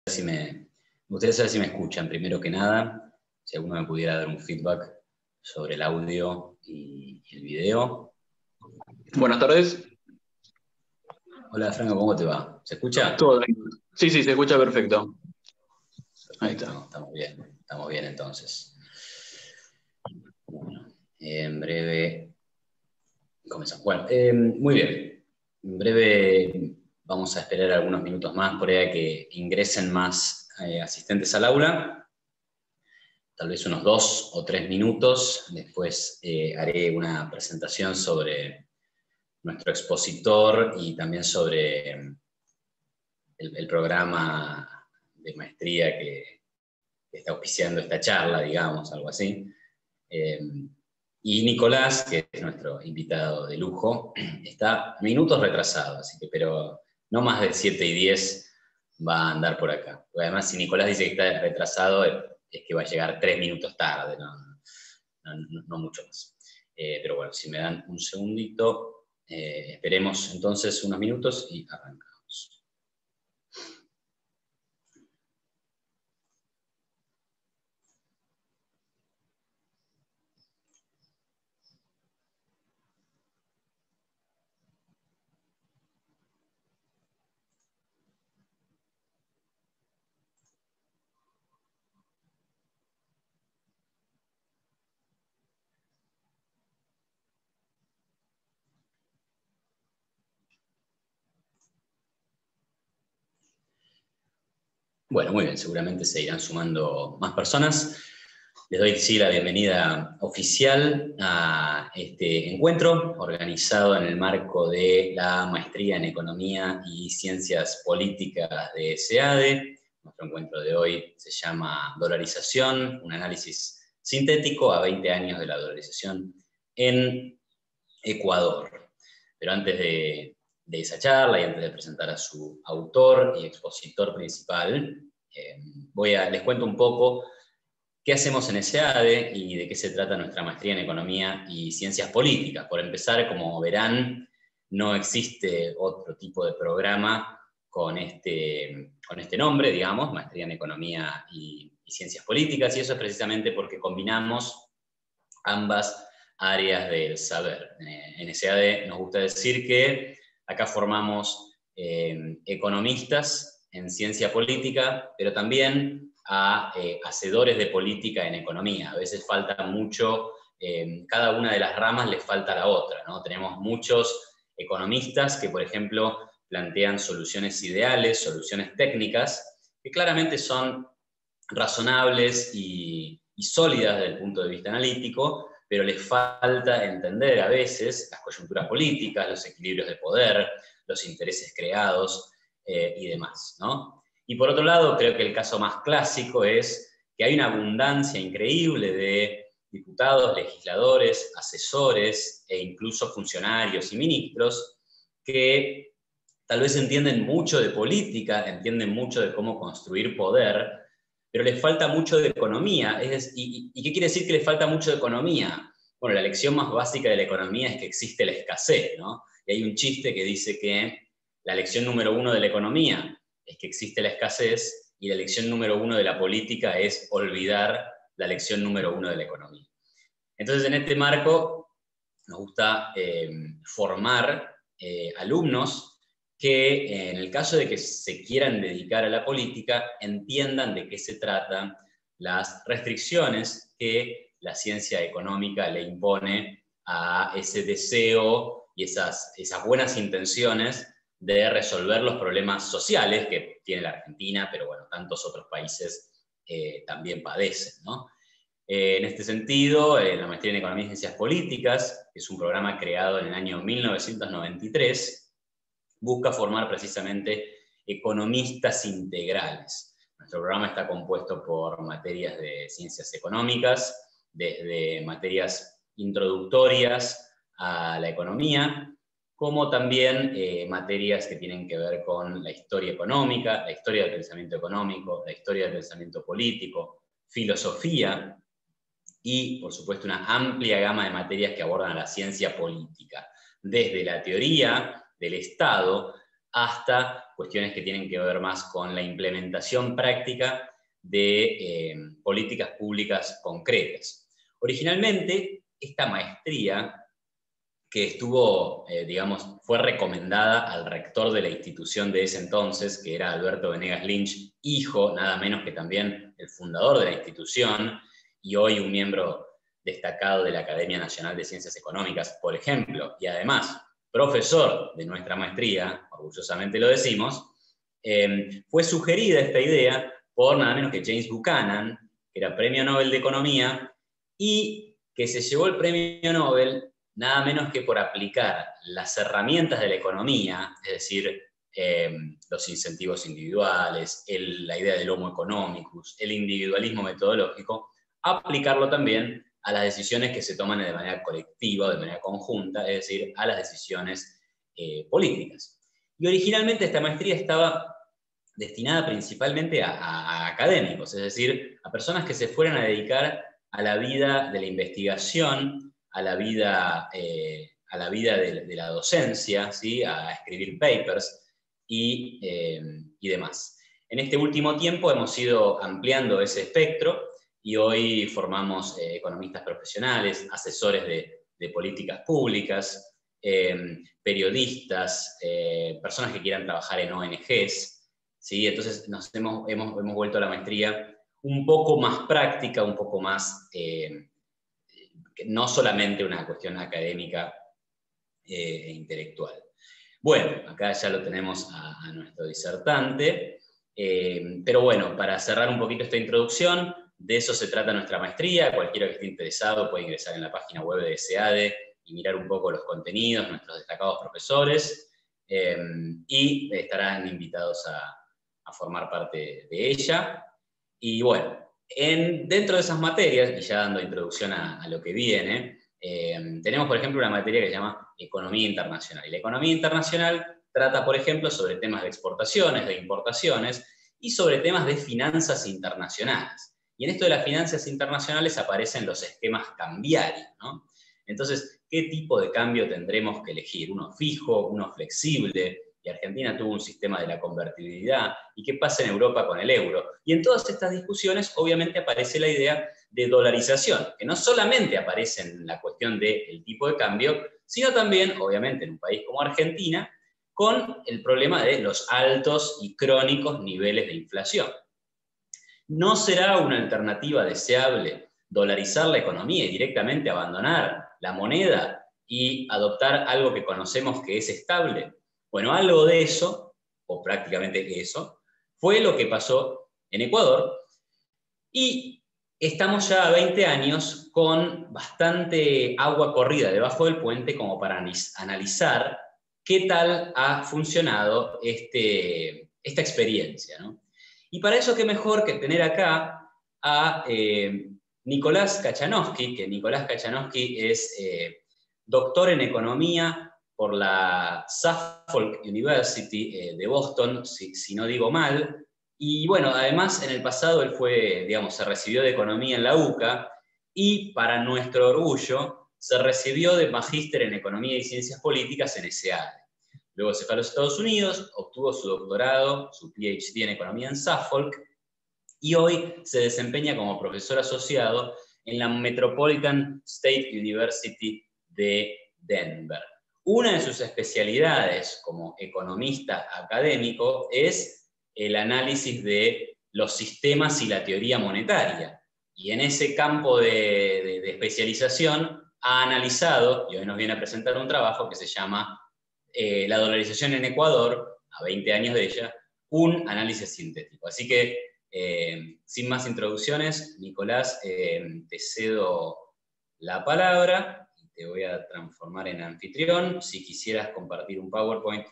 Me gustaría saber si me escuchan, primero que nada, si alguno me pudiera dar un feedback sobre el audio y el video. Buenas tardes. Hola Franco, ¿cómo te va? ¿Se escucha? Todo bien. Sí, se escucha perfecto. Ahí está. Estamos bien entonces. Bueno, en breve comenzamos. Bueno, muy bien. En breve vamos a esperar algunos minutos más por ahí a que ingresen más asistentes al aula. Tal vez unos 2 o 3 minutos. Después haré una presentación sobre nuestro expositor y también sobre el programa de maestría que está auspiciando esta charla, digamos, algo así. Y Nicolás, que es nuestro invitado de lujo, está minutos retrasado, así que, pero no más de 7:10 va a andar por acá. Porque además, si Nicolás dice que está retrasado, es que va a llegar 3 minutos tarde, no mucho más. Pero bueno, si me dan un segundito, esperemos entonces unos minutos y arrancamos. Bueno, muy bien, seguramente se irán sumando más personas. Les doy sí la bienvenida oficial a este encuentro organizado en el marco de la Maestría en Economía y Ciencias Políticas de SEADE. Nuestro encuentro de hoy se llama Dolarización, un análisis sintético a 20 años de la dolarización en Ecuador. Pero antes de esa charla y antes de presentar a su autor y expositor principal, les cuento un poco qué hacemos en SEADE y de qué se trata nuestra maestría en Economía y Ciencias Políticas. Por empezar, como verán, no existe otro tipo de programa con este nombre, digamos, Maestría en Economía y Ciencias Políticas, y eso es precisamente porque combinamos ambas áreas del saber. En SEADE nos gusta decir que acá formamos economistas en ciencia política, pero también a hacedores de política en economía. A veces falta mucho, cada una de las ramas le falta a la otra, ¿no? Tenemos muchos economistas que, por ejemplo, plantean soluciones ideales, soluciones técnicas, que claramente son razonables y sólidas desde el punto de vista analítico, pero les falta entender a veces las coyunturas políticas, los equilibrios de poder, los intereses creados y demás, ¿no? Y por otro lado, creo que el caso más clásico es que hay una abundancia increíble de diputados, legisladores, asesores e incluso funcionarios y ministros que tal vez entienden mucho de política, entienden mucho de cómo construir poder, pero les falta mucho de economía. ¿Y qué quiere decir que les falta mucho de economía? Bueno, la lección más básica de la economía es que existe la escasez, ¿no? Y hay un chiste que dice que la lección número 1 de la economía es que existe la escasez y la lección número 1 de la política es olvidar la lección número 1 de la economía. Entonces, en este marco, nos gusta formar alumnos que en el caso de que se quieran dedicar a la política, entiendan de qué se tratan las restricciones que la ciencia económica le impone a ese deseo y esas buenas intenciones de resolver los problemas sociales que tiene la Argentina, pero bueno, tantos otros países también padecen, ¿no? En este sentido, la Maestría en Economía y Ciencias Políticas, que es un programa creado en el año 1993, busca formar precisamente economistas integrales. Nuestro programa está compuesto por materias de ciencias económicas, desde materias introductorias a la economía, como también materias que tienen que ver con la historia económica, la historia del pensamiento económico, la historia del pensamiento político, filosofía y, por supuesto, una amplia gama de materias que abordan a la ciencia política, desde la teoría del Estado, hasta cuestiones que tienen que ver más con la implementación práctica de políticas públicas concretas. Originalmente, esta maestría, que estuvo, fue recomendada al rector de la institución de ese entonces, que era Alberto Venegas Lynch, hijo, nada menos que también el fundador de la institución, y hoy un miembro destacado de la Academia Nacional de Ciencias Económicas, por ejemplo, y además profesor de nuestra maestría, orgullosamente lo decimos, fue sugerida esta idea por nada menos que James Buchanan, que era Premio Nobel de Economía, y que se llevó el Premio Nobel nada menos que por aplicar las herramientas de la economía, es decir, los incentivos individuales, la idea del homo economicus, el individualismo metodológico, aplicarlo también a las decisiones que se toman de manera colectiva o de manera conjunta, es decir, a las decisiones políticas. Y originalmente esta maestría estaba destinada principalmente a académicos, es decir, a personas que se fueran a dedicar a la vida de la investigación, a la vida de la docencia, ¿sí? A escribir papers y demás. En este último tiempo hemos ido ampliando ese espectro y hoy formamos economistas profesionales, asesores de políticas públicas, periodistas, personas que quieran trabajar en ONGs, ¿sí? Entonces hemos vuelto a la maestría un poco más práctica, un poco más, no solamente una cuestión académica e intelectual. Bueno, acá ya lo tenemos a nuestro disertante, pero bueno, para cerrar un poquito esta introducción, de eso se trata nuestra maestría. Cualquiera que esté interesado puede ingresar en la página web de SEADE y mirar un poco los contenidos, nuestros destacados profesores, y estarán invitados a formar parte de ella. Y bueno, dentro de esas materias, y ya dando introducción a lo que viene, tenemos, por ejemplo, una materia que se llama Economía Internacional. Y la economía internacional trata, por ejemplo, sobre temas de exportaciones, de importaciones, y sobre temas de finanzas internacionales. Y en esto de las finanzas internacionales aparecen los esquemas cambiarios, ¿no? Entonces, ¿qué tipo de cambio tendremos que elegir? ¿Uno fijo, uno flexible? Y Argentina tuvo un sistema de la convertibilidad, ¿y qué pasa en Europa con el euro? Y en todas estas discusiones, obviamente, aparece la idea de dolarización, que no solamente aparece en la cuestión del tipo de cambio, sino también, obviamente, en un país como Argentina, con el problema de los altos y crónicos niveles de inflación. ¿No será una alternativa deseable dolarizar la economía y directamente abandonar la moneda y adoptar algo que conocemos que es estable? Bueno, algo de eso, o prácticamente eso, fue lo que pasó en Ecuador, y estamos ya a 20 años con bastante agua corrida debajo del puente como para analizar qué tal ha funcionado esta experiencia, ¿no? Y para eso, qué mejor que tener acá a Nicolás Kachanowski, que Nicolás Kachanowski es doctor en economía por la Suffolk University de Boston, si no digo mal. Y bueno, además en el pasado él se recibió de economía en la UCA y para nuestro orgullo se recibió de magíster en economía y ciencias políticas en SEADE. Luego se fue a los Estados Unidos, obtuvo su doctorado, su PhD en economía en Suffolk, y hoy se desempeña como profesor asociado en la Metropolitan State University de Denver. Una de sus especialidades como economista académico es el análisis de los sistemas y la teoría monetaria. Y en ese campo de especialización ha analizado, y hoy nos viene a presentar un trabajo que se llama La dolarización en Ecuador, a 20 años de ella, un análisis sintético. Así que, sin más introducciones, Nicolás, te cedo la palabra y te voy a transformar en anfitrión. Si quisieras compartir un PowerPoint,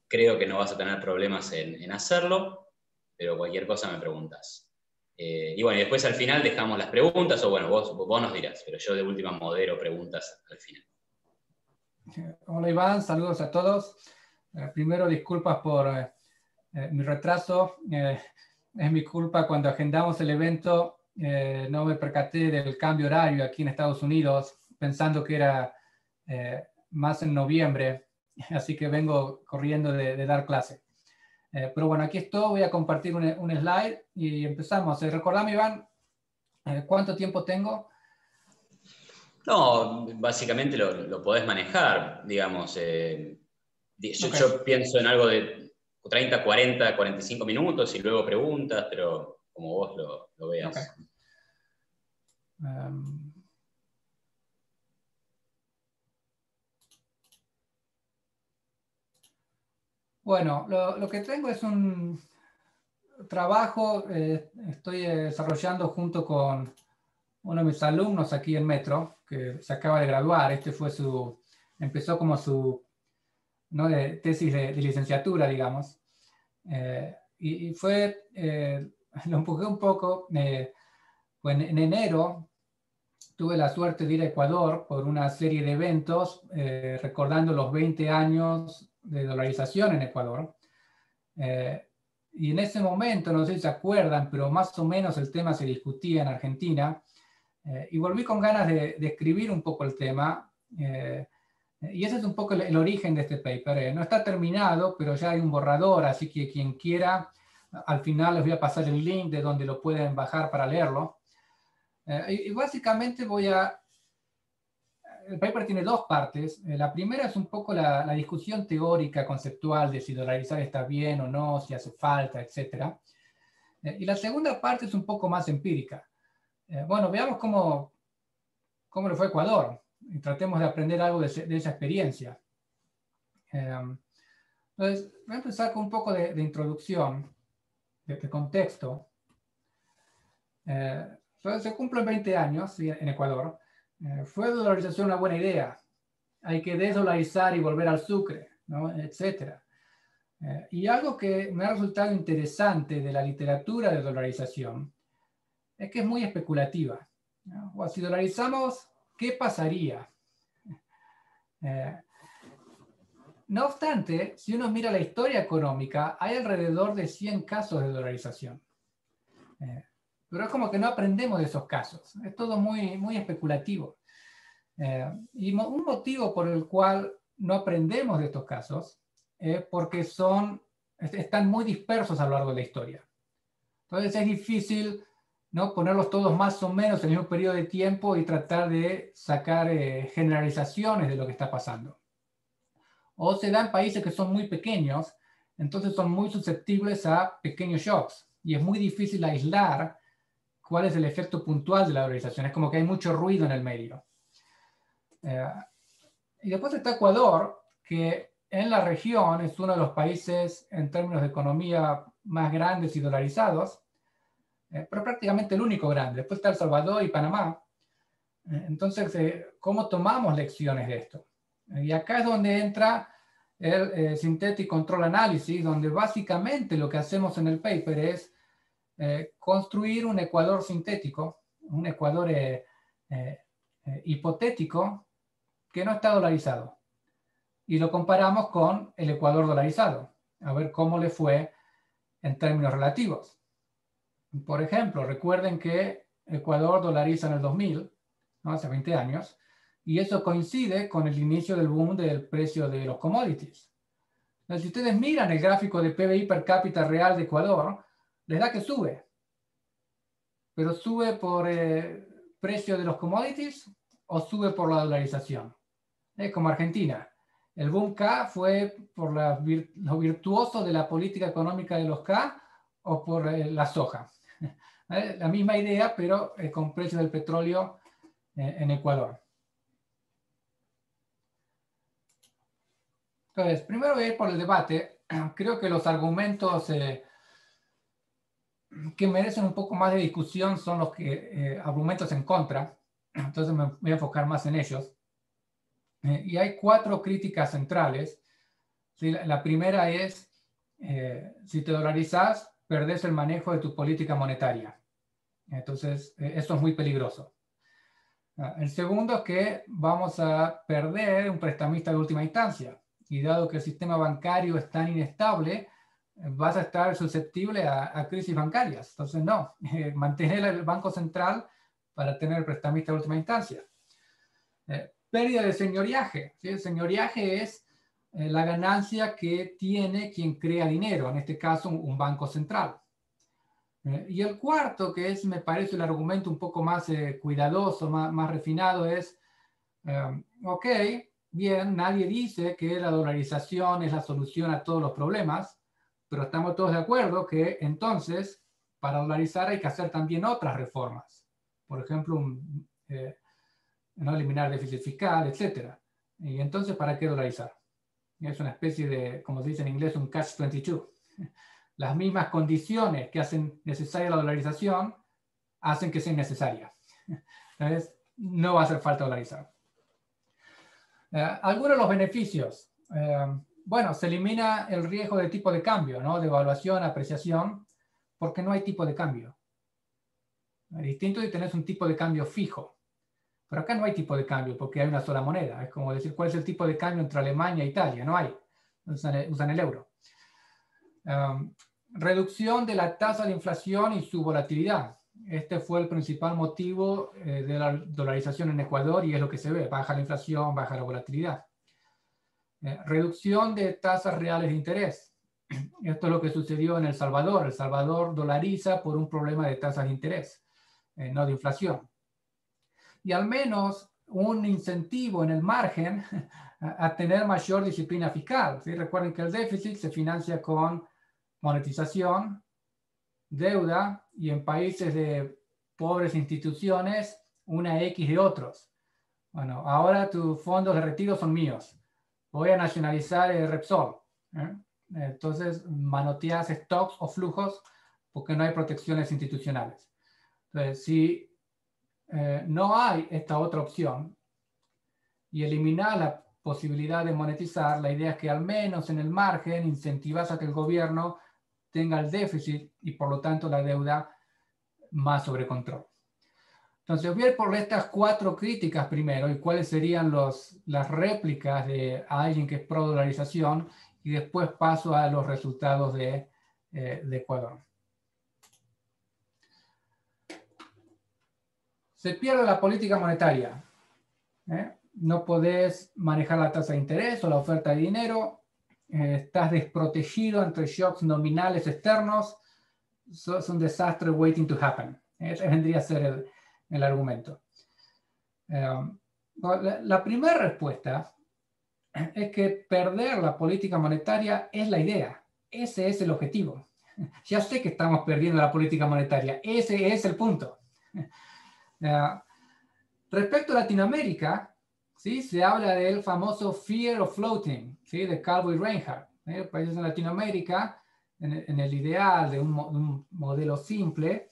creo que no vas a tener problemas en hacerlo, pero cualquier cosa me preguntas. Y bueno, y después al final dejamos las preguntas, o bueno, vos nos dirás, pero yo de última modero preguntas al final. Hola Iván, saludos a todos. Primero disculpas por mi retraso. Es mi culpa, cuando agendamos el evento no me percaté del cambio horario aquí en Estados Unidos, pensando que era más en noviembre. así que vengo corriendo de dar clase. Pero bueno, aquí estoy, voy a compartir un slide y empezamos. Recordame, Iván, ¿cuánto tiempo tengo? No, básicamente lo podés manejar, digamos. Okay. Yo pienso en algo de 30, 40, 45 minutos y luego preguntas, pero como vos lo veas. Okay. Bueno, lo que tengo es un trabajo, estoy desarrollando junto con uno de mis alumnos aquí en Metro, que se acaba de graduar. Empezó como su, ¿no?, de tesis de licenciatura, digamos. Y lo empujé un poco. Pues en enero tuve la suerte de ir a Ecuador por una serie de eventos recordando los 20 años de dolarización en Ecuador. Y en ese momento, no sé si se acuerdan, pero más o menos el tema se discutía en Argentina. Y volví con ganas de escribir un poco el tema. Y ese es un poco el origen de este paper. No está terminado, pero ya hay un borrador, así que quien quiera, al final les voy a pasar el link de donde lo pueden bajar para leerlo. Y básicamente el paper tiene dos partes. La primera es un poco la discusión teórica, conceptual, de si dolarizar está bien o no, si hace falta, etc. Y la segunda parte es un poco más empírica. Bueno, veamos cómo le fue a Ecuador y tratemos de aprender algo de esa experiencia. Entonces, voy a empezar con un poco de introducción, de contexto. Entonces, se cumplen 20 años, ¿sí?, en Ecuador. ¿Fue dolarización una buena idea? Hay que desdolarizar y volver al sucre, ¿no?, etcétera. Y algo que me ha resultado interesante de la literatura de dolarización es que es muy especulativa, ¿no? O si dolarizamos, ¿qué pasaría? No obstante, si uno mira la historia económica, hay alrededor de 100 casos de dolarización. Pero es como que no aprendemos de esos casos. Es todo muy, muy especulativo. Y un motivo por el cual no aprendemos de estos casos es porque están muy dispersos a lo largo de la historia. Entonces es difícil, ¿no?, ponerlos todos más o menos en el mismo periodo de tiempo y tratar de sacar generalizaciones de lo que está pasando. O se dan países que son muy pequeños, entonces son muy susceptibles a pequeños shocks. Y es muy difícil aislar cuál es el efecto puntual de la dolarización. Es como que hay mucho ruido en el medio. Y después está Ecuador, que en la región es uno de los países en términos de economía más grandes y dolarizados, pero prácticamente el único grande. Después está El Salvador y Panamá. Entonces, ¿cómo tomamos lecciones de esto? Y acá es donde entra el Synthetic Control Analysis, donde básicamente lo que hacemos en el paper es construir un Ecuador sintético, un Ecuador hipotético que no está dolarizado. Y lo comparamos con el Ecuador dolarizado, a ver cómo le fue en términos relativos. Por ejemplo, recuerden que Ecuador dolariza en el 2000, ¿no?, hace 20 años, y eso coincide con el inicio del boom del precio de los commodities. Entonces, si ustedes miran el gráfico de PBI per cápita real de Ecuador, les da que sube. Pero ¿sube por precio de los commodities o sube por la dolarización? Como Argentina. El boom K fue por lo virtuoso de la política económica de los K o por la soja. La misma idea, pero con precios del petróleo en Ecuador. Entonces, primero voy a ir por el debate. Creo que los argumentos que merecen un poco más de discusión son los argumentos en contra. Entonces me voy a enfocar más en ellos. Y hay 4 críticas centrales. ¿Sí? La primera es, si te dolarizas, perdés el manejo de tu política monetaria. Entonces, eso es muy peligroso. El segundo es que vamos a perder un prestamista de última instancia. Y dado que el sistema bancario es tan inestable, vas a estar susceptible a crisis bancarias. Entonces, no, mantener el Banco Central para tener el prestamista de última instancia. Pérdida de señoriaje. ¿Sí? El señoriaje es la ganancia que tiene quien crea dinero, en este caso un banco central. Y el cuarto, que es, me parece, el argumento un poco más cuidadoso, más refinado, es, ok, bien, nadie dice que la dolarización es la solución a todos los problemas, pero estamos todos de acuerdo que entonces, para dolarizar hay que hacer también otras reformas. Por ejemplo, no eliminar déficit fiscal, etc. Y entonces, ¿para qué dolarizar? Es una especie de, como se dice en inglés, un catch-22. Las mismas condiciones que hacen necesaria la dolarización hacen que sea innecesaria. Entonces, no va a hacer falta dolarizar. Algunos de los beneficios. Bueno, se elimina el riesgo de tipo de cambio, ¿no? De evaluación, apreciación, porque no hay tipo de cambio. Es distinto de tener un tipo de cambio fijo. Pero acá no hay tipo de cambio porque hay una sola moneda. Es como decir, ¿cuál es el tipo de cambio entre Alemania e Italia? No hay. Usan el euro. Reducción de la tasa de inflación y su volatilidad. Este fue el principal motivo de la dolarización en Ecuador y es lo que se ve. Baja la inflación, baja la volatilidad. Reducción de tasas reales de interés. Esto es lo que sucedió en El Salvador. El Salvador dolariza por un problema de tasas de interés, no de inflación. Y al menos un incentivo en el margen a tener mayor disciplina fiscal. ¿Sí? Recuerden que el déficit se financia con monetización, deuda y en países de pobres instituciones, una X de otros. Bueno, ahora tus fondos de retiro son míos. Voy a nacionalizar el Repsol. Entonces, manoteas stocks o flujos porque no hay protecciones institucionales. Entonces, si no hay esta otra opción y eliminar la posibilidad de monetizar, la idea es que al menos en el margen incentivas a que el gobierno tenga el déficit y por lo tanto la deuda más sobre control. Entonces voy a ir por estas 4 críticas primero y cuáles serían las réplicas de alguien que es pro dolarización y después paso a los resultados de Ecuador. Se pierde la política monetaria. No podés manejar la tasa de interés o la oferta de dinero. Estás desprotegido ante shocks nominales externos. Es un desastre waiting to happen. Ese vendría a ser el argumento. La primera respuesta es que perder la política monetaria es la idea. Ese es el objetivo. Ya sé que estamos perdiendo la política monetaria. Ese es el punto. Respecto a Latinoamérica, ¿sí? Se habla del famoso fear of floating, ¿sí? De Calvo y Reinhardt. Países en Latinoamérica, en el ideal de un modelo simple,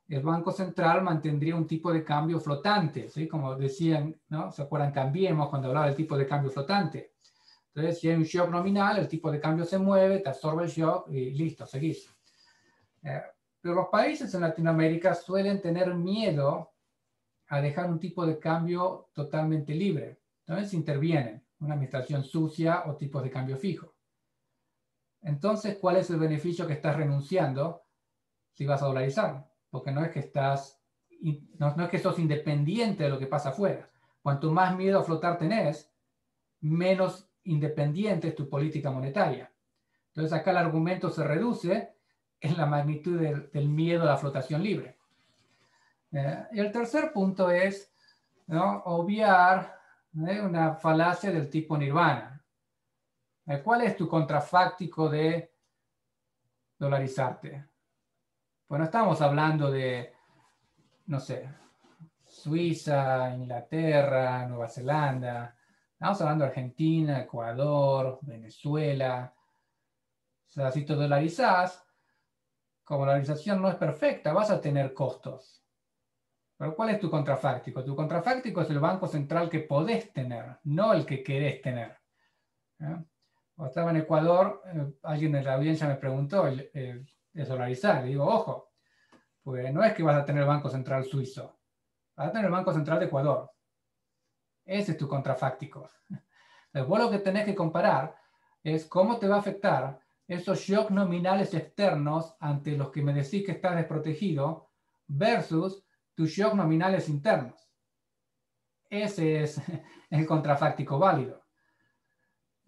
el Banco Central mantendría un tipo de cambio flotante, ¿sí? Como decían, ¿no? ¿Se acuerdan? Cambiemos cuando hablaba del tipo de cambio flotante. Entonces, si hay un shock nominal, el tipo de cambio se mueve, te absorbe el shock y listo, seguís. Pero los países en Latinoamérica suelen tener miedo a dejar un tipo de cambio totalmente libre. Entonces intervienen una administración sucia o tipos de cambio fijo. Entonces, ¿cuál es el beneficio que estás renunciando si vas a dolarizar? Porque no es que no es que sos independiente de lo que pasa afuera. Cuanto más miedo a flotar tenés, menos independiente es tu política monetaria. Entonces acá el argumento se reduce en la magnitud del miedo a la flotación libre. Y el tercer punto es, ¿no?, obviar una falacia del tipo nirvana. ¿Cuál es tu contrafáctico de dolarizarte? Pues no estamos hablando de, no sé, Suiza, Inglaterra, Nueva Zelanda. Estamos hablando de Argentina, Ecuador, Venezuela. O sea, si te dolarizás, como la dolarización no es perfecta, vas a tener costos. Pero ¿cuál es tu contrafáctico? Tu contrafáctico es el banco central que podés tener, no el que querés tener. Cuando estaba en Ecuador, alguien en la audiencia me preguntó, ¿es dolarizar? Le digo, ojo, pues no es que vas a tener el Banco Central suizo, vas a tener el Banco Central de Ecuador. Ese es tu contrafáctico. Entonces, vos lo que tenés que comparar es cómo te va a afectar esos shocks nominales externos ante los que me decís que estás desprotegido versus tus shocks nominales internos. Ese es el contrafáctico válido.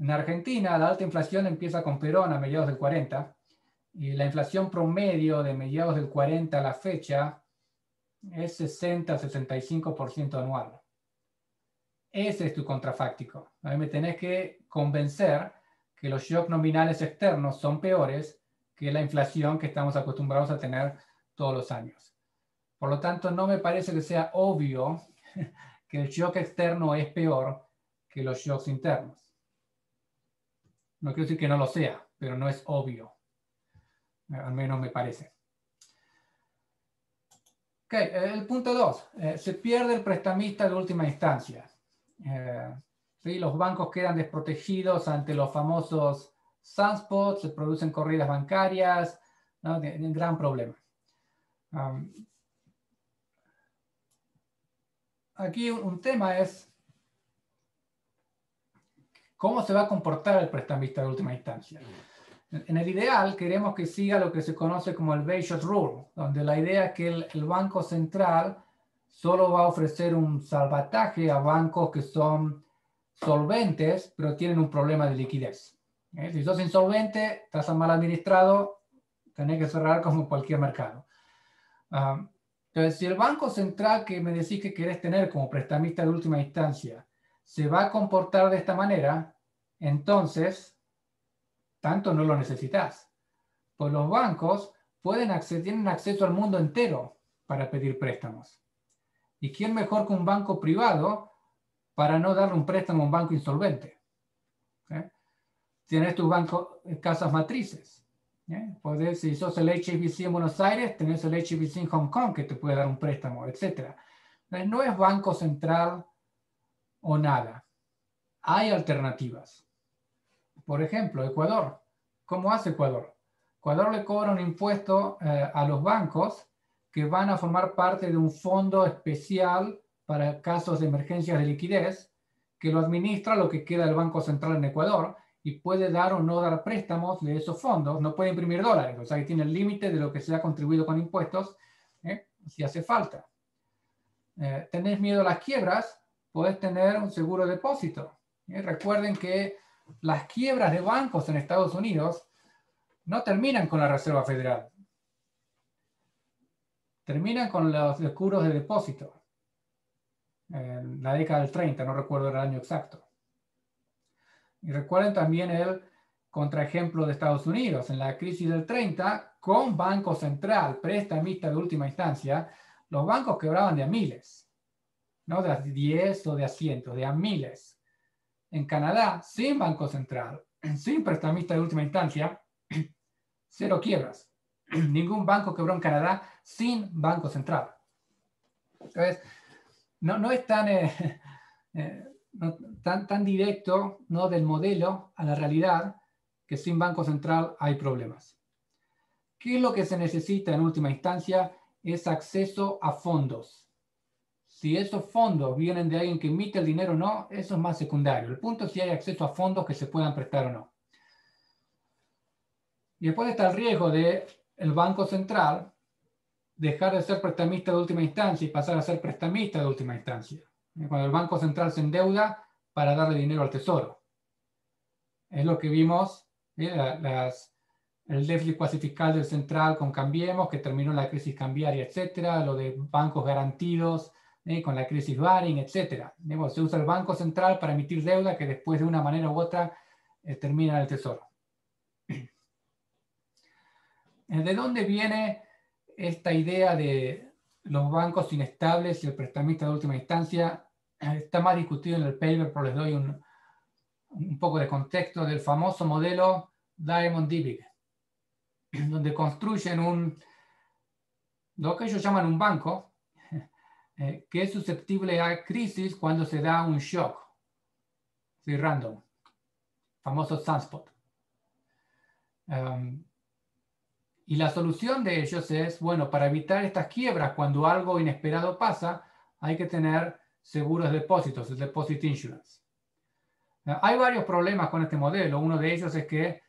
En Argentina, la alta inflación empieza con Perón a mediados del 40 y la inflación promedio de mediados del 40 a la fecha es 60-65% anual. Ese es tu contrafáctico. A mí me tenés que convencer que los shocks nominales externos son peores que la inflación que estamos acostumbrados a tener todos los años. Por lo tanto, no me parece que sea obvio que el shock externo es peor que los shocks internos. No quiero decir que no lo sea, pero no es obvio. Al menos me parece. Ok, el punto 2. Se pierde el prestamista de última instancia. ¿Sí? Los bancos quedan desprotegidos ante los famosos sunspots, se producen corridas bancarias, ¿no? Un gran problema. Aquí un tema es cómo se va a comportar el prestamista de última instancia. En el ideal queremos que siga lo que se conoce como el Bayes Rule, donde la idea es que el Banco Central solo va a ofrecer un salvataje a bancos que son solventes, pero tienen un problema de liquidez. Si sos insolvente, estás mal administrado, tenés que cerrar como cualquier mercado. Entonces, si el Banco Central que me decís que querés tener como prestamista de última instancia se va a comportar de esta manera, entonces, tanto no lo necesitas. Pues los bancos tienen acceso al mundo entero para pedir préstamos. ¿Y quién mejor que un banco privado para no darle un préstamo a un banco insolvente? Tienes tus casas matrices. Podés, si sos el HSBC en Buenos Aires, tenés el HSBC en Hong Kong que te puede dar un préstamo, etc. No es banco central o nada. Hay alternativas. Por ejemplo, Ecuador. ¿Cómo hace Ecuador? Ecuador le cobra un impuesto a los bancos que van a formar parte de un fondo especial para casos de emergencias de liquidez que lo administra lo que queda del Banco Central en Ecuador y puede dar o no dar préstamos de esos fondos. No puede imprimir dólares, o sea que tiene el límite de lo que se ha contribuido con impuestos, si hace falta. ¿Tenés miedo a las quiebras? Podés tener un seguro de depósito. Recuerden que las quiebras de bancos en Estados Unidos no terminan con la Reserva Federal. Terminan con los seguros de depósito. En la década del 30, no recuerdo el año exacto. Y recuerden también el contraejemplo de Estados Unidos. En la crisis del 30, con Banco Central, prestamista de última instancia, los bancos quebraban de a miles. No de a 10 o de a cientos, de a miles. En Canadá, sin Banco Central, sin prestamista de última instancia, 0 quiebras. Ningún banco quebró en Canadá sin Banco Central. Entonces, no es tan directo, ¿no?, del modelo a la realidad que sin Banco Central hay problemas. ¿Qué es lo que se necesita en última instancia? Es acceso a fondos. Si esos fondos vienen de alguien que emite el dinero o no, eso es más secundario. El punto es si hay acceso a fondos que se puedan prestar o no. Y después está el riesgo de el Banco Central dejar de ser prestamista de última instancia y pasar a ser prestamista de última instancia. Cuando el Banco Central se endeuda para darle dinero al Tesoro. Es lo que vimos, el déficit cuasi fiscal del Central con Cambiemos, que terminó la crisis cambiaria, etcétera, lo de bancos garantidos, con la crisis Baring, etcétera. Se usa el Banco Central para emitir deuda que después de una manera u otra termina en el Tesoro. ¿De dónde viene esta idea de los bancos inestables y el prestamista de última instancia? Está más discutido en el paper, pero les doy un poco de contexto del famoso modelo Diamond-Dybvig, donde construyen lo que ellos llaman un banco, que es susceptible a crisis cuando se da un shock, ¿sí? Random, famoso sunspot. Y la solución de ellos es, bueno, para evitar estas quiebras, cuando algo inesperado pasa, hay que tener seguros de depósitos, el deposit insurance. Hay varios problemas con este modelo. Uno de ellos es que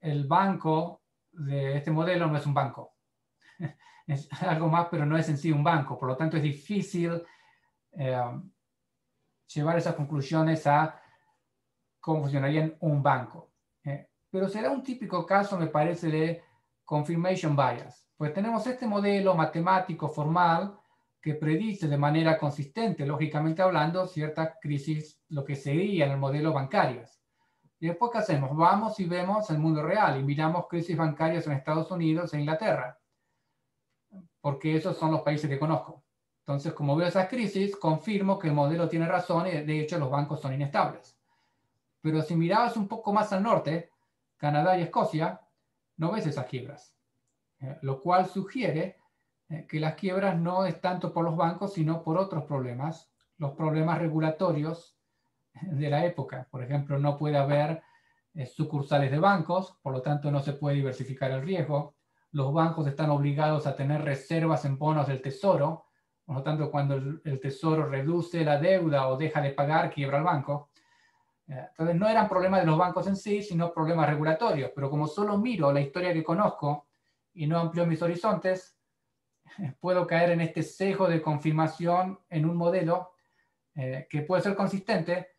el banco de este modelo no es un banco. Es algo más, pero no es en sí un banco. Por lo tanto, es difícil llevar esas conclusiones a cómo funcionaría un banco. Pero será un típico caso, me parece, de confirmation bias. Pues tenemos este modelo matemático formal que predice de manera consistente, lógicamente hablando, cierta crisis, lo que sería en el modelo bancarias. Y después, ¿qué hacemos? Vamos y vemos el mundo real y miramos crisis bancarias en Estados Unidos e Inglaterra, porque esos son los países que conozco. Entonces, como veo esas crisis, confirmo que el modelo tiene razón y de hecho los bancos son inestables. Pero si mirabas un poco más al norte, Canadá y Escocia, no ves esas quiebras, lo cual sugiere que las quiebras no es tanto por los bancos, sino por otros problemas, los problemas regulatorios de la época. Por ejemplo, no puede haber sucursales de bancos, por lo tanto no se puede diversificar el riesgo. Los bancos están obligados a tener reservas en bonos del tesoro, por lo tanto cuando el tesoro reduce la deuda o deja de pagar, quiebra el banco. Entonces no eran problemas de los bancos en sí, sino problemas regulatorios, pero como solo miro la historia que conozco y no amplío mis horizontes, puedo caer en este sesgo de confirmación en un modelo que puede ser consistente,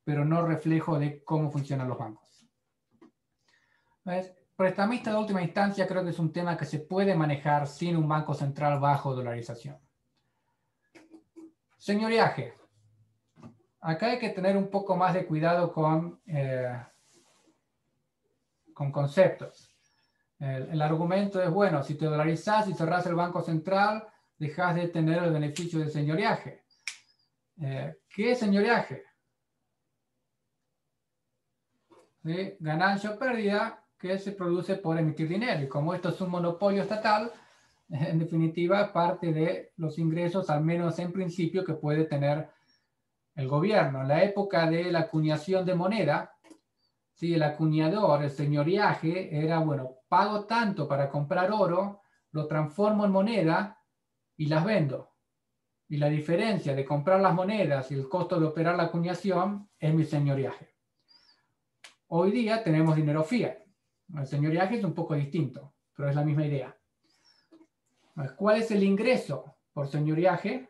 pero no reflejo de cómo funcionan los bancos. Entonces, prestamista de última instancia creo que es un tema que se puede manejar sin un banco central bajo dolarización. Señoriaje. Acá hay que tener un poco más de cuidado con conceptos. El argumento es, bueno, si te dolarizás y cerrás el Banco Central, dejas de tener el beneficio del señoriaje. ¿Qué es señoriaje? ¿Sí? Ganancia o pérdida que se produce por emitir dinero. Y como esto es un monopolio estatal, en definitiva, parte de los ingresos, al menos en principio, que puede tener el gobierno. En la época de la acuñación de moneda, ¿sí? El acuñador, el señoriaje, era, bueno, pago tanto para comprar oro, lo transformo en moneda y las vendo. Y la diferencia de comprar las monedas y el costo de operar la acuñación es mi señoriaje. Hoy día tenemos dinero fiat. El señoriaje es un poco distinto, pero es la misma idea. ¿Cuál es el ingreso por señoriaje?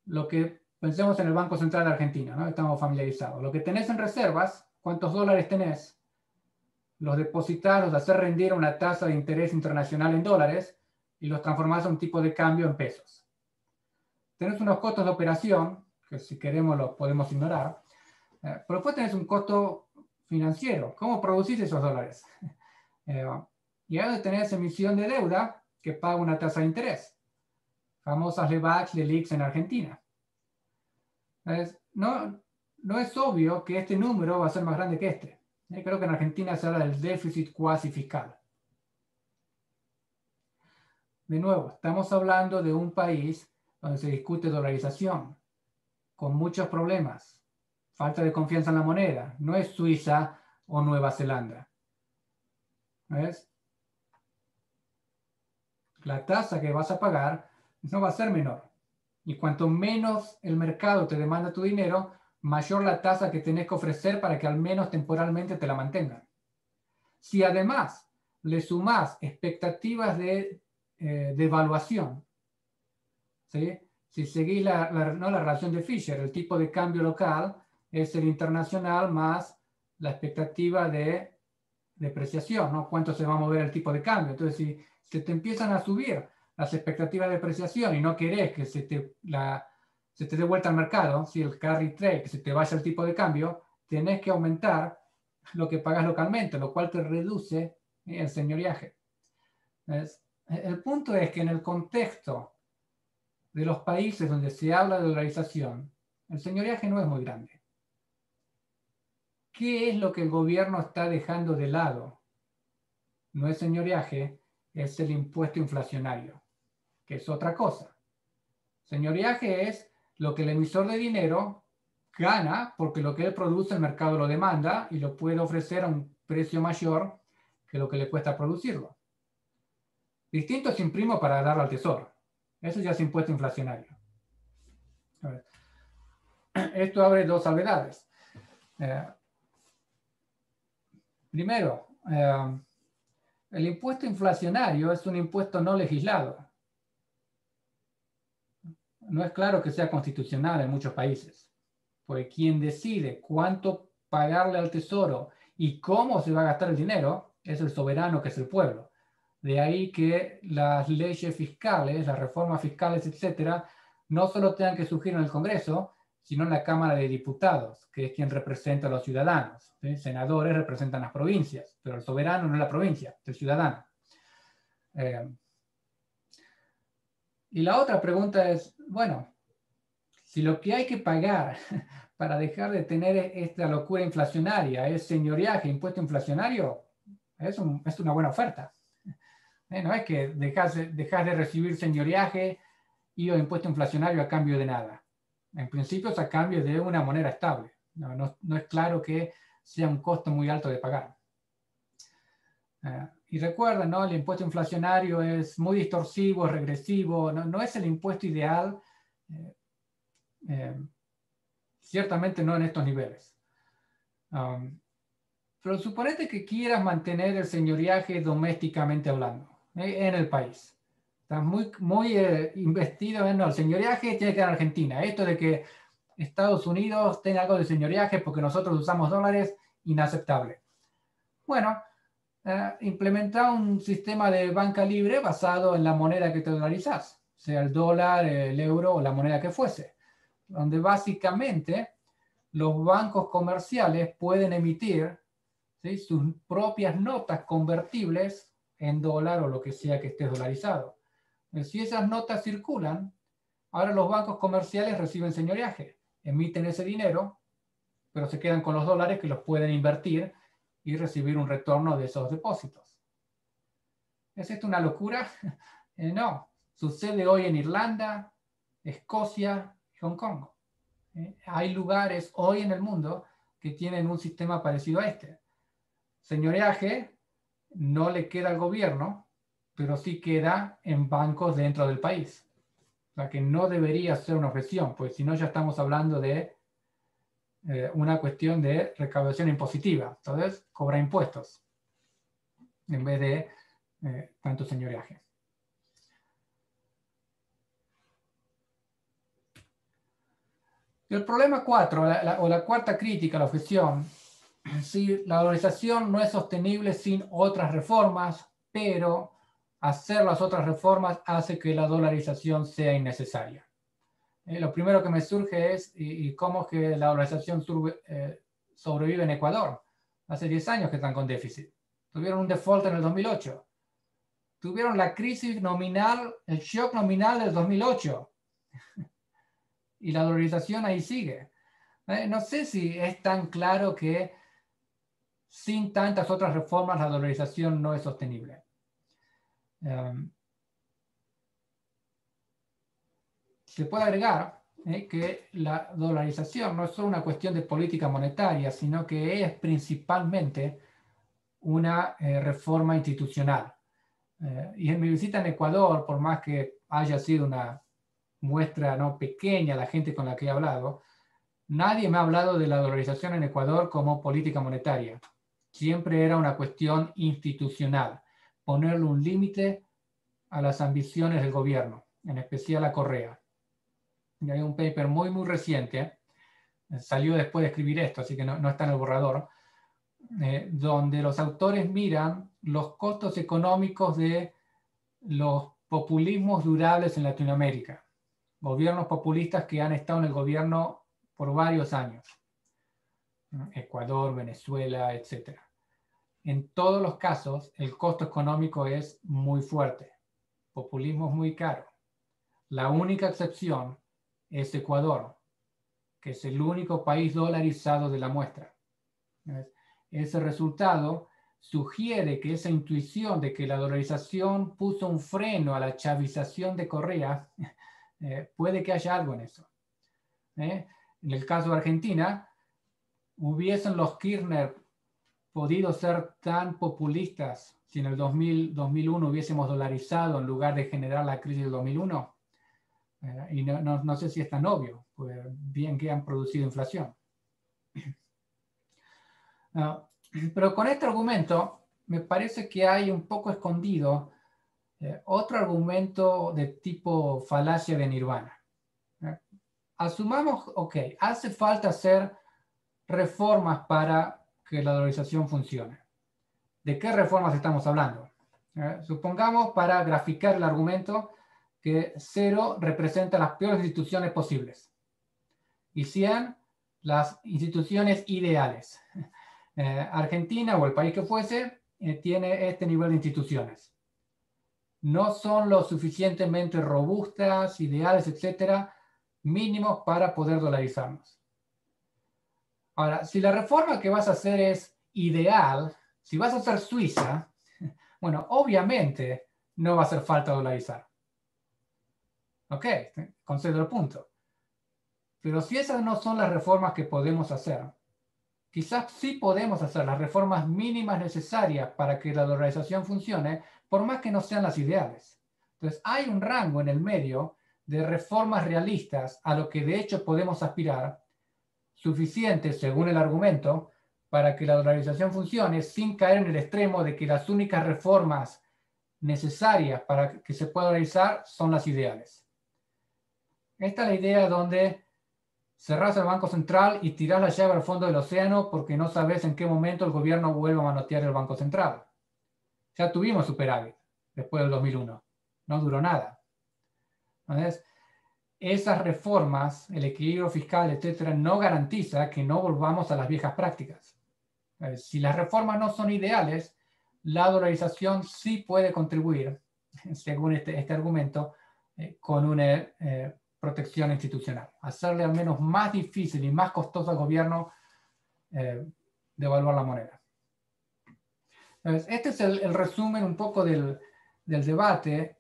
Lo que pensemos en el Banco Central de Argentina, ¿no? Estamos familiarizados. Lo que tenés en reservas, ¿cuántos dólares tenés? Los depositar, los hacer rendir a una tasa de interés internacional en dólares y los transformás a un tipo de cambio en pesos. Tenés unos costos de operación, que si queremos los podemos ignorar, pero después tenés un costo financiero. ¿Cómo producís esos dólares? Y ahora tenés emisión de deuda que paga una tasa de interés. Famosas LEBAC, LELIQs en Argentina. No es obvio que este número va a ser más grande que este. Creo que en Argentina se habla del déficit cuasi fiscal. De nuevo, estamos hablando de un país donde se discute dolarización, con muchos problemas, falta de confianza en la moneda. No es Suiza o Nueva Zelanda. ¿Ves? La tasa que vas a pagar no va a ser menor. Y cuanto menos el mercado te demanda tu dinero, mayor la tasa que tenés que ofrecer para que al menos temporalmente te la mantengan. Si además le sumás expectativas de devaluación, ¿sí? Si seguís la relación de Fisher, el tipo de cambio local es el internacional más la expectativa de depreciación, ¿no? ¿Cuánto se va a mover el tipo de cambio? Entonces, si se te empiezan a subir las expectativas de depreciación y no querés que se te dé vuelta al mercado, si el carry trade, que se te vaya el tipo de cambio, tenés que aumentar lo que pagas localmente, lo cual te reduce el señoriaje. El punto es que en el contexto de los países donde se habla de dolarización, el señoriaje no es muy grande. ¿Qué es lo que el gobierno está dejando de lado? No es señoriaje, es el impuesto inflacionario, que es otra cosa. Señoriaje es lo que el emisor de dinero gana porque lo que él produce el mercado lo demanda y lo puede ofrecer a un precio mayor que lo que le cuesta producirlo. Distinto es imprimo para darlo al tesoro. Eso ya es impuesto inflacionario. A ver. Esto abre dos salvedades. Primero, el impuesto inflacionario es un impuesto no legislado. No es claro que sea constitucional en muchos países. Pues quien decide cuánto pagarle al tesoro y cómo se va a gastar el dinero es el soberano, que es el pueblo. De ahí que las leyes fiscales, las reformas fiscales, etcétera, no solo tengan que surgir en el Congreso, sino en la Cámara de Diputados, que es quien representa a los ciudadanos. ¿Sí? Senadores representan las provincias, pero el soberano no es la provincia, es el ciudadano. Y la otra pregunta es, bueno, si lo que hay que pagar para dejar de tener esta locura inflacionaria es señoreaje, impuesto inflacionario, es una buena oferta. No es que dejas de recibir señoreaje y o impuesto inflacionario a cambio de nada. En principio es a cambio de una moneda estable. No es claro que sea un costo muy alto de pagar. Y recuerden, ¿no? El impuesto inflacionario es muy distorsivo, regresivo, no es el impuesto ideal, ciertamente no en estos niveles. Pero suponete que quieras mantener el señoreaje domésticamente hablando, en el país. Estás muy investido en el señoreaje, tiene que ir a Argentina. Esto de que Estados Unidos tenga algo de señoreaje porque nosotros usamos dólares, inaceptable. Bueno, implementa un sistema de banca libre basado en la moneda que te dolarizas, sea el dólar, el euro o la moneda que fuese, donde básicamente los bancos comerciales pueden emitir, ¿sí?, sus propias notas convertibles en dólar o lo que sea que esté dolarizado. Si esas notas circulan, ahora los bancos comerciales reciben señoreaje, emiten ese dinero, pero se quedan con los dólares que los pueden invertir y recibir un retorno de esos depósitos. ¿Es esto una locura? No. Sucede hoy en Irlanda, Escocia y Hong Kong. Hay lugares hoy en el mundo que tienen un sistema parecido a este. Señoreaje no le queda al gobierno, pero sí queda en bancos dentro del país. O sea que no debería ser una objeción, pues si no ya estamos hablando de una cuestión de recaudación impositiva. Entonces, cobra impuestos en vez de tanto señoreaje. El problema 4, o la cuarta crítica, la objeción, sí, la dolarización no es sostenible sin otras reformas, pero hacer las otras reformas hace que la dolarización sea innecesaria. Lo primero que me surge es, ¿y cómo es que la dolarización sobrevive en Ecuador? Hace 10 años que están con déficit. Tuvieron un default en el 2008. Tuvieron la crisis nominal, el shock nominal del 2008. Y la dolarización ahí sigue. No sé si es tan claro que sin tantas otras reformas la dolarización no es sostenible. Se puede agregar que la dolarización no es solo una cuestión de política monetaria, sino que es principalmente una reforma institucional. Y en mi visita en Ecuador, por más que haya sido una muestra no pequeña la gente con la que he hablado, nadie me ha hablado de la dolarización en Ecuador como política monetaria. Siempre era una cuestión institucional, ponerle un límite a las ambiciones del gobierno, en especial a Correa. Y hay un paper muy reciente, salió después de escribir esto, así que no está en el borrador, donde los autores miran los costos económicos de los populismos durables en Latinoamérica. Gobiernos populistas que han estado en el gobierno por varios años. Ecuador, Venezuela, etc. En todos los casos, el costo económico es muy fuerte. Populismo es muy caro. La única excepción es Ecuador, que es el único país dolarizado de la muestra. Ese resultado sugiere que esa intuición de que la dolarización puso un freno a la chavización de Correa, puede que haya algo en eso. En el caso de Argentina, ¿hubiesen los Kirchner podido ser tan populistas si en el 2001 hubiésemos dolarizado en lugar de generar la crisis del 2001? Y no sé si es tan obvio, pues bien que han producido inflación. Pero con este argumento me parece que hay un poco escondido otro argumento de tipo falacia de nirvana. asumamos, ok, hace falta hacer reformas para que la dolarización funcione. ¿De qué reformas estamos hablando? Supongamos, para graficar el argumento, que 0 representa las peores instituciones posibles y 100 las instituciones ideales. Argentina o el país que fuese tiene este nivel de instituciones. No son lo suficientemente robustas, ideales, etcétera, mínimos para poder dolarizarnos. Ahora, si la reforma que vas a hacer es ideal, si vas a hacer Suiza, bueno, obviamente no va a hacer falta dolarizar. Ok, concedo el punto. Pero si esas no son las reformas que podemos hacer, quizás sí podemos hacer las reformas mínimas necesarias para que la dolarización funcione, por más que no sean las ideales. Entonces, hay un rango en el medio de reformas realistas a lo que de hecho podemos aspirar, suficientes, según el argumento, para que la dolarización funcione sin caer en el extremo de que las únicas reformas necesarias para que se pueda dolarizar son las ideales. Esta es la idea donde cerrás el Banco Central y tirás la llave al fondo del océano porque no sabes en qué momento el gobierno vuelve a manotear el Banco Central. Ya tuvimos superávit después del 2001. No duró nada. Entonces, esas reformas, el equilibrio fiscal, etcétera, no garantiza que no volvamos a las viejas prácticas. Si las reformas no son ideales, la dolarización sí puede contribuir, según este argumento, con una protección institucional. Hacerle al menos más difícil y más costoso al gobierno devaluar la moneda. Entonces, este es el resumen un poco del debate.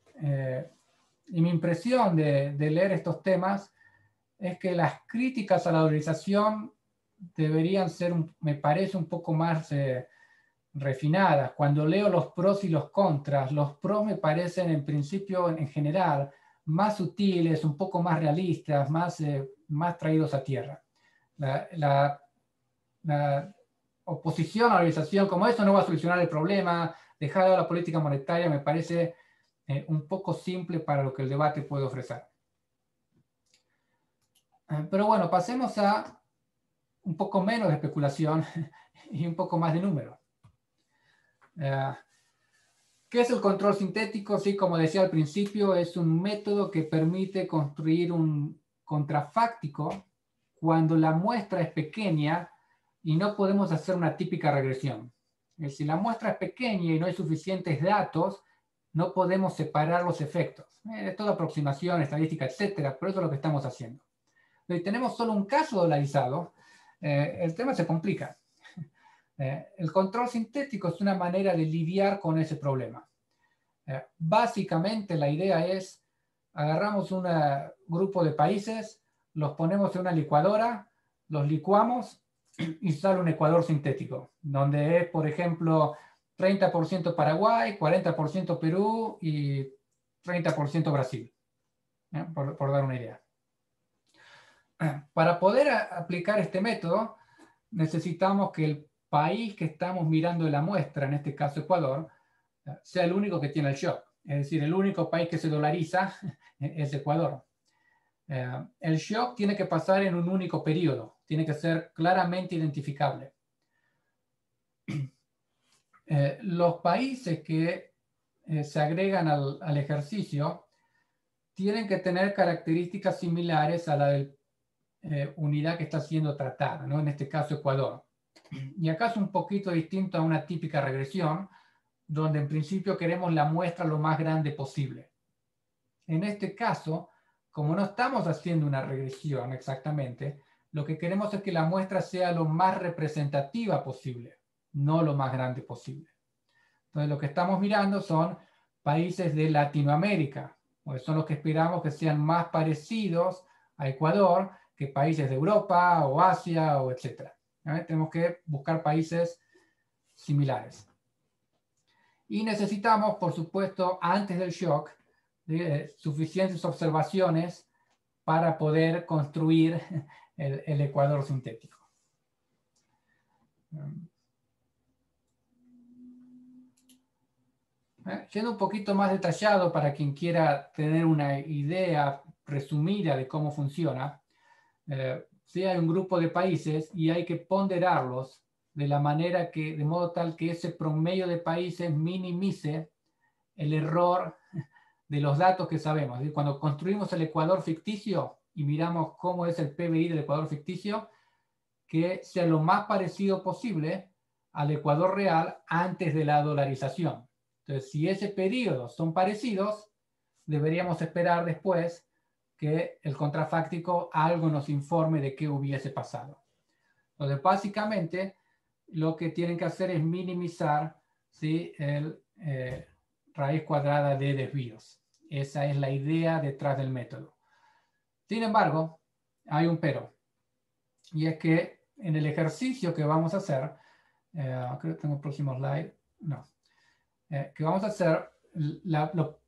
Y mi impresión de leer estos temas es que las críticas a la dolarización deberían ser, me parece, un poco más refinadas. Cuando leo los pros y los contras, los pros me parecen en principio, en general, más sutiles, un poco más realistas, más traídos a tierra. La oposición a la dolarización, como eso no va a solucionar el problema, dejar de la política monetaria, me parece un poco simple para lo que el debate puede ofrecer. Pero bueno, pasemos a un poco menos de especulación y un poco más de número. ¿Qué es el control sintético? Sí, como decía al principio, es un método que permite construir un contrafáctico cuando la muestra es pequeña y no podemos hacer una típica regresión. Si la muestra es pequeña y no hay suficientes datos, no podemos separar los efectos. De toda aproximación, estadística, etcétera, pero eso es lo que estamos haciendo. Si tenemos solo un caso dolarizado, el tema se complica. El control sintético es una manera de lidiar con ese problema. Básicamente la idea es, agarramos un grupo de países, los ponemos en una licuadora, los licuamos y sale un ecuador sintético, donde es, por ejemplo, 30% Paraguay, 40% Perú y 30% Brasil, por dar una idea. Para poder aplicar este método, necesitamos que el país que estamos mirando en la muestra, en este caso Ecuador, sea el único que tiene el shock. Es decir, el único país que se dolariza es Ecuador. El shock tiene que pasar en un único periodo, tiene que ser claramente identificable. Los países que se agregan al ejercicio tienen que tener características similares a la de unidad que está siendo tratada, ¿no? En este caso Ecuador. Y acá es un poquito distinto a una típica regresión, donde en principio queremos la muestra lo más grande posible. En este caso, como no estamos haciendo una regresión exactamente, lo que queremos es que la muestra sea lo más representativa posible, no lo más grande posible. Entonces, lo que estamos mirando son países de Latinoamérica, pues son los que esperamos que sean más parecidos a Ecuador que países de Europa o Asia o etcétera. Tenemos que buscar países similares. Y necesitamos, por supuesto, antes del shock, suficientes observaciones para poder construir el ecuador sintético. Siendo un poquito más detallado para quien quiera tener una idea resumida de cómo funciona, sí hay un grupo de países y hay que ponderarlos de modo tal que ese promedio de países minimice el error de los datos que sabemos. Cuando construimos el Ecuador ficticio y miramos cómo es el PBI del Ecuador ficticio, que sea lo más parecido posible al Ecuador real antes de la dolarización. Entonces, si ese periodo son parecidos, deberíamos esperar después que el contrafáctico algo nos informe de qué hubiese pasado. Entonces, básicamente, lo que tienen que hacer es minimizar, ¿sí?, el raíz cuadrada de desvíos. Esa es la idea detrás del método. Sin embargo, hay un pero. Y es que en el ejercicio que vamos a hacer, creo que tengo el próximo slide, no, que vamos a hacer, lo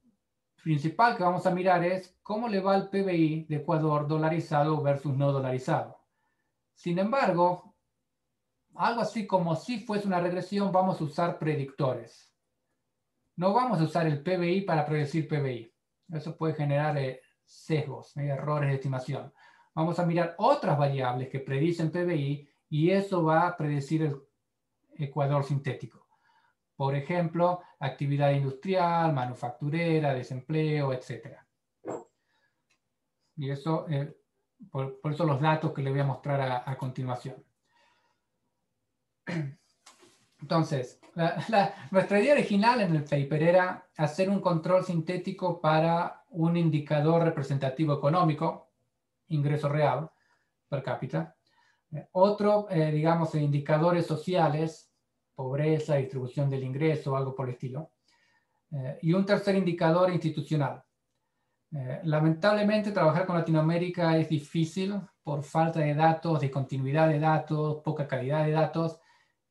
principal que vamos a mirar es cómo le va el PBI de Ecuador dolarizado versus no dolarizado. Sin embargo, algo así como si fuese una regresión, vamos a usar predictores. No vamos a usar el PBI para predecir PBI. Eso puede generar sesgos, errores de estimación. Vamos a mirar otras variables que predicen PBI y eso va a predecir el Ecuador sintético. Por ejemplo, actividad industrial, manufacturera, desempleo, etc. Y eso, por eso los datos que les voy a mostrar a continuación. Entonces, nuestra idea original en el paper era hacer un control sintético para un indicador representativo económico, ingreso real per cápita. Otro, digamos, indicadores sociales, pobreza, distribución del ingreso, algo por el estilo. Y un tercer indicador institucional. Lamentablemente, trabajar con Latinoamérica es difícil por falta de datos, discontinuidad de datos, poca calidad de datos,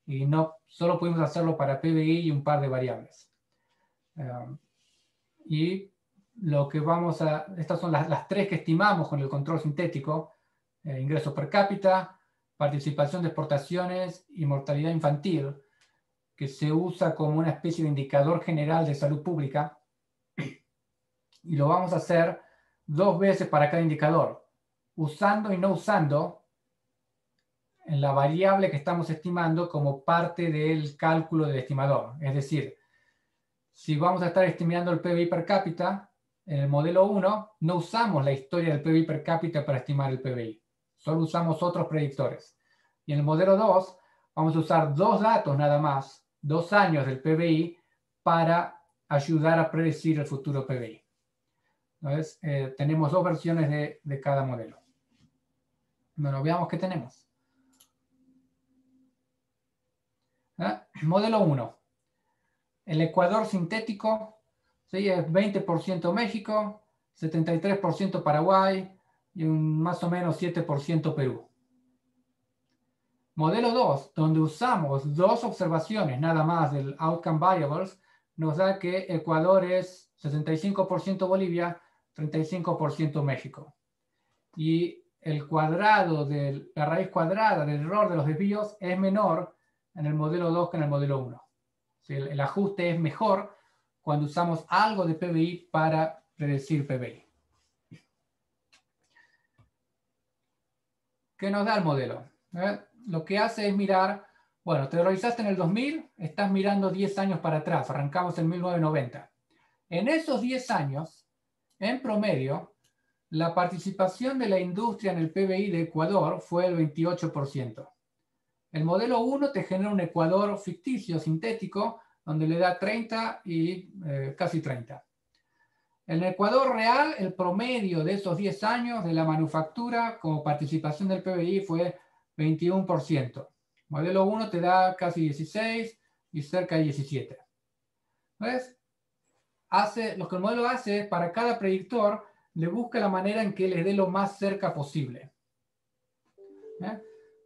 y no solo pudimos hacerlo para PBI y un par de variables. Y lo que estas son las tres que estimamos con el control sintético: ingreso per cápita, participación de exportaciones y mortalidad infantil, que se usa como una especie de indicador general de salud pública. Y lo vamos a hacer 2 veces para cada indicador, usando y no usando en la variable que estamos estimando como parte del cálculo del estimador. Es decir, si vamos a estar estimando el PBI per cápita, en el modelo 1 no usamos la historia del PBI per cápita para estimar el PBI. Solo usamos otros predictores. Y en el modelo 2 vamos a usar 2 datos nada más, 2 años del PBI, para ayudar a predecir el futuro PBI. Entonces, tenemos 2 versiones de cada modelo. Bueno, veamos qué tenemos. Modelo 1. El Ecuador sintético, ¿sí?, es 20% México, 73% Paraguay y más o menos 7% Perú. Modelo 2, donde usamos 2 observaciones nada más del Outcome Variables, nos da que Ecuador es 65% Bolivia, 35% México. Y el cuadrado de la raíz cuadrada del error de los desvíos es menor en el modelo 2 que en el modelo 1. El ajuste es mejor cuando usamos algo de PBI para predecir PBI. ¿Qué nos da el modelo? Lo que hace es mirar, bueno, te dolarizaste en el 2000, estás mirando 10 años para atrás, arrancamos en 1990. En esos 10 años, en promedio, la participación de la industria en el PBI de Ecuador fue el 28%. El modelo 1 te genera un Ecuador ficticio, sintético, donde le da 30 y casi 30. En el Ecuador real, el promedio de esos 10 años de la manufactura como participación del PBI fue 21%. Modelo 1 te da casi 16 y cerca de 17. ¿Ves? Lo que el modelo hace es, para cada predictor, le busca la manera en que le dé lo más cerca posible. Por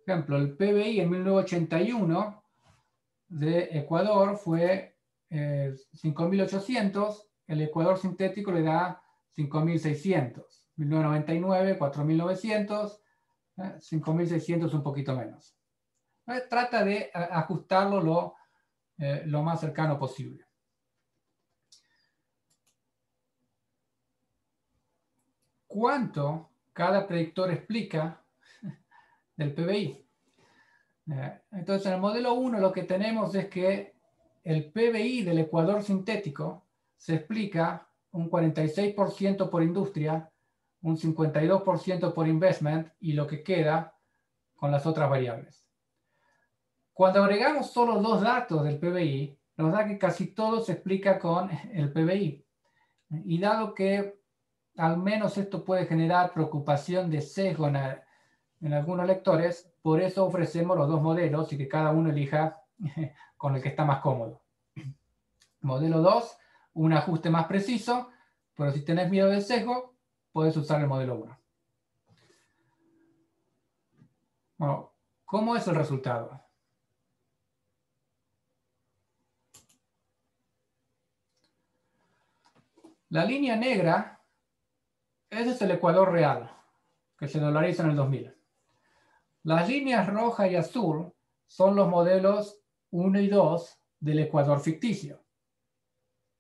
ejemplo, el PBI en 1981 de Ecuador fue 5.800, el Ecuador sintético le da 5.600. 1999, 4.900, 5.600 un poquito menos. Trata de ajustarlo lo más cercano posible. ¿Cuánto cada predictor explica del PBI. Entonces, en el modelo 1 lo que tenemos es que el PBI del Ecuador sintético se explica un 46% por industria, un 52% por investment y lo que queda con las otras variables. Cuando agregamos solo dos datos del PBI, nos da que casi todo se explica con el PBI. Y dado que al menos esto puede generar preocupación de sesgo en algunos lectores, por eso ofrecemos los dos modelos y que cada uno elija con el que está más cómodo. Modelo 2, un ajuste más preciso, pero si tenés miedo del sesgo, puedes usar el modelo 1. Bueno, ¿cómo es el resultado? La línea negra, ese es el Ecuador real, que se dolariza en el 2000. Las líneas roja y azul son los modelos 1 y 2 del Ecuador ficticio.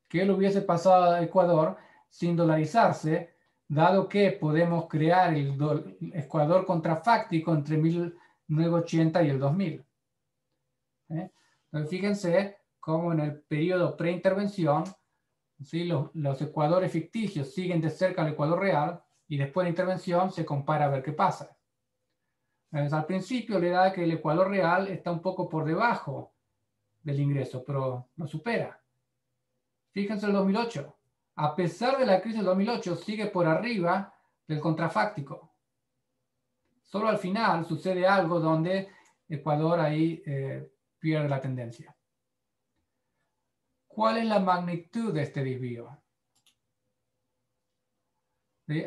¿Qué le hubiese pasado a Ecuador sin dolarizarse, dado que podemos crear el Ecuador contrafáctico entre 1980 y el 2000? Entonces, fíjense cómo en el periodo preintervención, ¿sí? Los Ecuadores ficticios siguen de cerca al Ecuador real y después de intervención se compara a ver qué pasa. Entonces, al principio le da que el Ecuador real está un poco por debajo del ingreso, pero lo supera. Fíjense el 2008. A pesar de la crisis del 2008, sigue por arriba del contrafáctico. Solo al final sucede algo donde Ecuador ahí pierde la tendencia. ¿Cuál es la magnitud de este desvío?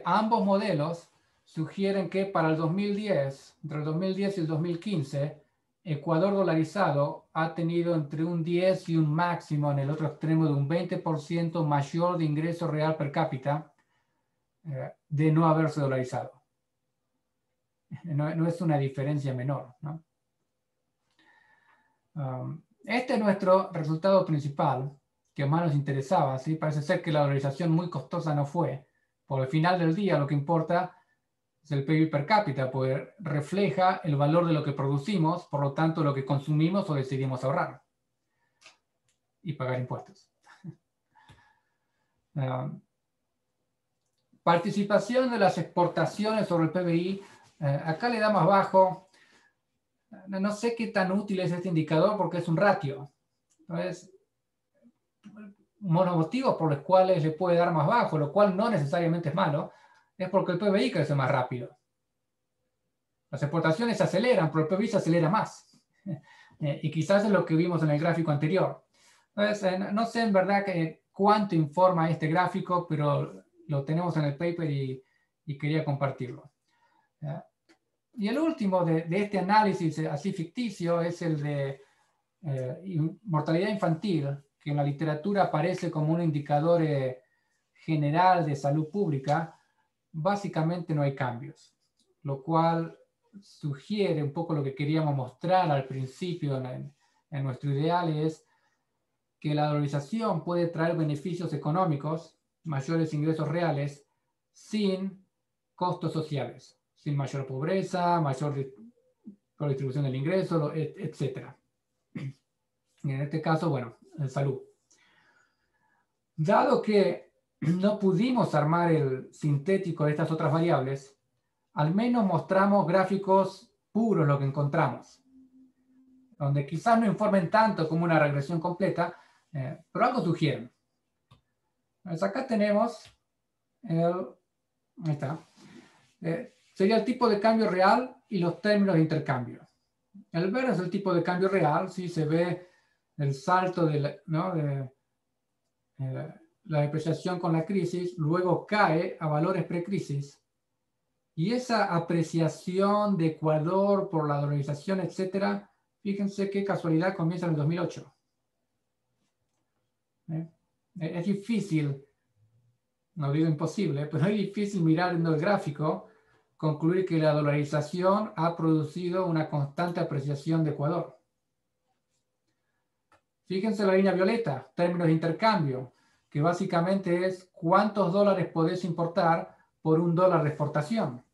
Ambos modelos sugieren que para el 2010, entre el 2010 y el 2015, Ecuador dolarizado ha tenido entre un 10 y un máximo en el otro extremo de un 20% mayor de ingreso real per cápita de no haberse dolarizado. No es una diferencia menor, ¿no? Este es nuestro resultado principal, que más nos interesaba, ¿sí? Parece ser que la dolarización muy costosa no fue. Por el final del día lo que importa es el PIB per cápita, porque refleja el valor de lo que producimos, por lo tanto lo que consumimos o decidimos ahorrar y pagar impuestos. Participación de las exportaciones sobre el PBI, acá le da más bajo. No sé qué tan útil es este indicador porque es un ratio. Entonces, uno de los motivos por los cuales le puede dar más bajo, lo cual no necesariamente es malo, es porque el PBI crece más rápido. Las exportaciones se aceleran, pero el PBI se acelera más. Y quizás es lo que vimos en el gráfico anterior. Entonces, no sé en verdad cuánto informa este gráfico, pero lo tenemos en el paper y quería compartirlo. Y el último de este análisis así ficticio es el de mortalidad infantil, que en la literatura aparece como un indicador general de salud pública. Básicamente no hay cambios, lo cual sugiere un poco lo que queríamos mostrar al principio en nuestro ideal, es que la dolarización puede traer beneficios económicos, mayores ingresos reales, sin costos sociales, sin mayor pobreza, mayor distribución del ingreso, etc. Y en este caso, bueno, salud. Dado que no pudimos armar el sintético de estas otras variables, al menos mostramos gráficos puros lo que encontramos, donde quizás no informen tanto como una regresión completa, pero algo sugieren. Pues acá tenemos ahí está. Sería el tipo de cambio real y los términos de intercambio. El verde es el tipo de cambio real, ¿sí? Se ve el salto de la depreciación con la crisis, luego cae a valores precrisis, y esa apreciación de Ecuador por la dolarización, etcétera, fíjense qué casualidad, comienza en el 2008. Es difícil, no digo imposible, pero es difícil mirando el gráfico, concluir que la dolarización ha producido una constante apreciación de Ecuador. Fíjense la línea violeta, términos de intercambio, que básicamente es cuántos dólares podés importar por $1 de exportación.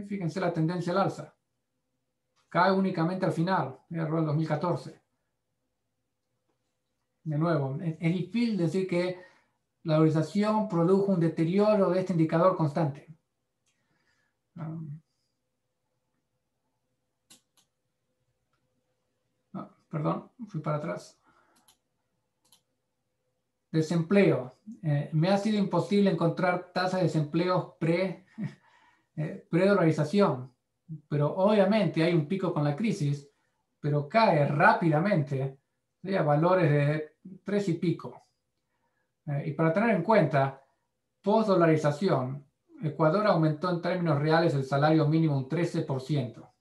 Fíjense la tendencia al alza. cae únicamente al final, error del 2014. De nuevo, es difícil decir que la dolarización produjo un deterioro de este indicador constante. Perdón, fui para atrás. Desempleo. Me ha sido imposible encontrar tasas de desempleo pre-dolarización, pero obviamente hay un pico con la crisis, pero cae rápidamente a valores de 3 y pico. Y para tener en cuenta, post-dolarización, Ecuador aumentó en términos reales el salario mínimo un 13%.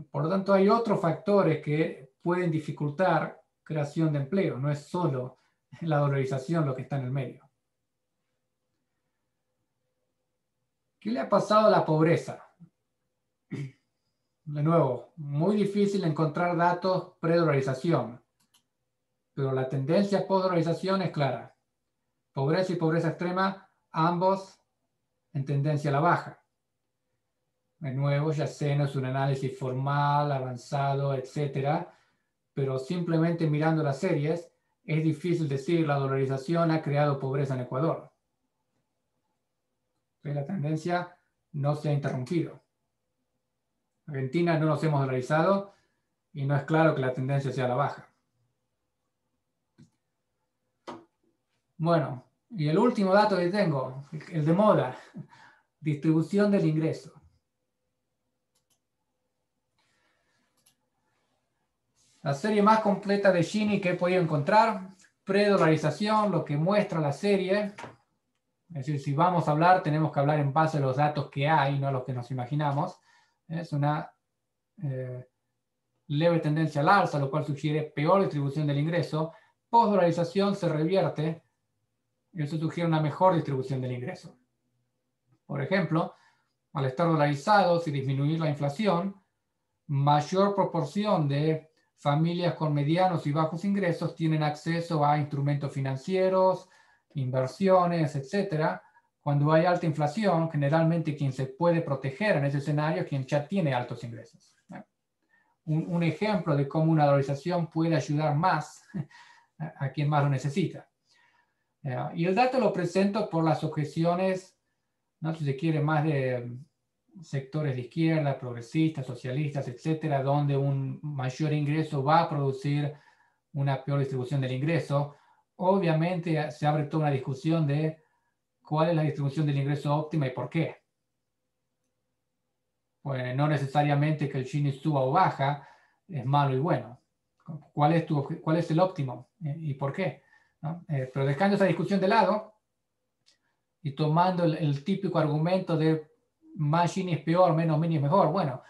Por lo tanto, hay otros factores que pueden dificultar creación de empleo, no es solo la dolarización lo que está en el medio. ¿Qué le ha pasado a la pobreza? De nuevo, muy difícil encontrar datos pre-dolarización, pero la tendencia post-dolarización es clara. Pobreza y pobreza extrema, ambos en tendencia a la baja. De nuevo, ya sé, no es un análisis formal, avanzado, etc., pero simplemente mirando las series, es difícil decir la dolarización ha creado pobreza en Ecuador. La tendencia no se ha interrumpido. Argentina no nos hemos dolarizado y no es claro que la tendencia sea a la baja. Bueno, y el último dato que tengo, el de moda, distribución del ingreso. La serie más completa de Gini que he podido encontrar, predolarización, lo que muestra la serie. Es decir, si vamos a hablar, tenemos que hablar en base a los datos que hay, no a los que nos imaginamos. Es una leve tendencia al alza, lo cual sugiere peor distribución del ingreso. Postdolarización se revierte y eso sugiere una mejor distribución del ingreso. Por ejemplo, al estar dolarizados y disminuir la inflación, mayor proporción de familias con medianos y bajos ingresos tienen acceso a instrumentos financieros, inversiones, etc. Cuando hay alta inflación, generalmente quien se puede proteger en ese escenario es quien ya tiene altos ingresos. Un ejemplo de cómo una dolarización puede ayudar más a quien más lo necesita. Y el dato lo presento por las objeciones, ¿no? Si se quiere, más de sectores de izquierda, progresistas, socialistas, etcétera, donde un mayor ingreso va a producir una peor distribución del ingreso. Obviamente se abre toda una discusión de cuál es la distribución del ingreso óptima y por qué. Pues no necesariamente que el Gini suba o baja es malo y bueno. ¿Cuál es el óptimo y por qué? ¿No? Pero dejando esa discusión de lado y tomando el típico argumento de más Gini es peor, menos Mini es mejor. Bueno,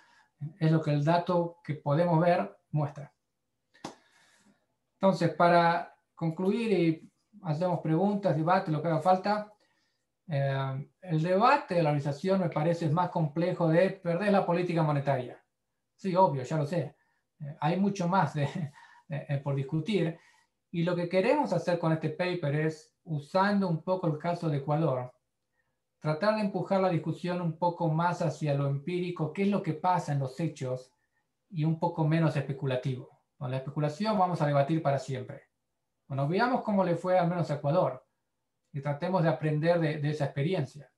es lo que el dato que podemos ver muestra. Entonces, para concluir y hacemos preguntas, debate, lo que haga falta, el debate de la dolarización me parece más complejo de perder la política monetaria. Sí, obvio, ya lo sé. Hay mucho más por discutir. Y lo que queremos hacer con este paper es, usando un poco el caso de Ecuador, tratar de empujar la discusión un poco más hacia lo empírico, qué es lo que pasa en los hechos, y un poco menos especulativo. Con la especulación vamos a debatir para siempre. Bueno, veamos cómo le fue al menos a Ecuador y tratemos de aprender de esa experiencia.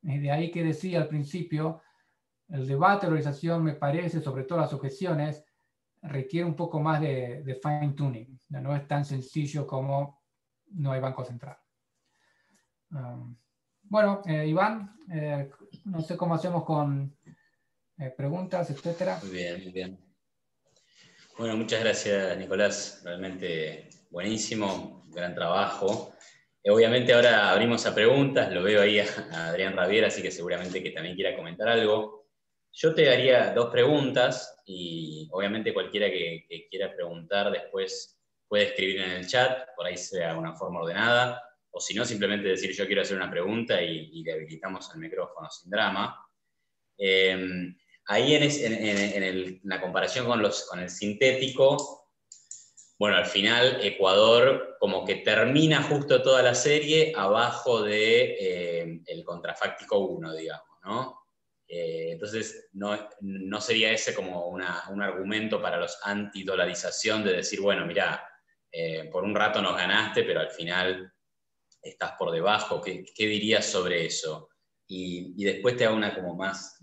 Y de ahí que decía al principio, el debate de dolarización me parece, sobre todo las objeciones, requiere un poco más de fine tuning. No es tan sencillo como no hay banco central. Bueno, Iván, no sé cómo hacemos con preguntas, etcétera. Muy bien, muy bien. Bueno, muchas gracias, Nicolás. Realmente buenísimo, gran trabajo. Obviamente ahora abrimos a preguntas, lo veo ahí a Adrián Ravier, así que seguramente que también quiera comentar algo. Yo te haría 2 preguntas y obviamente cualquiera que quiera preguntar después puede escribir en el chat, por ahí sea una forma ordenada, o si no, simplemente decir yo quiero hacer una pregunta y le habilitamos el micrófono sin drama. Ahí en la comparación con el sintético, bueno, al final Ecuador como que termina justo toda la serie abajo de el contrafáctico 1, digamos, ¿no? Entonces, no sería ese como un argumento para los antidolarización de decir, bueno, mirá, por un rato nos ganaste, pero al final estás por debajo. ¿Qué dirías sobre eso? Y después te hago una como más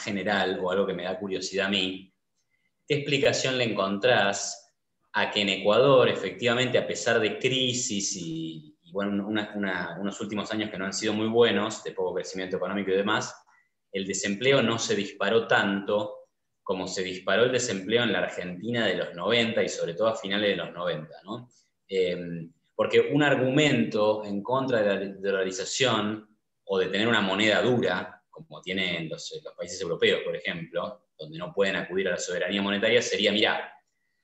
general, o algo que me da curiosidad a mí. ¿Qué explicación le encontrás a que en Ecuador, efectivamente, a pesar de crisis y bueno, unos últimos años que no han sido muy buenos, de poco crecimiento económico y demás, el desempleo no se disparó tanto como se disparó el desempleo en la Argentina de los 90 y sobre todo a finales de los 90, ¿no? Porque un argumento en contra de la dolarización o de tener una moneda dura, como tienen los países europeos, por ejemplo, donde no pueden acudir a la soberanía monetaria, sería, mirá,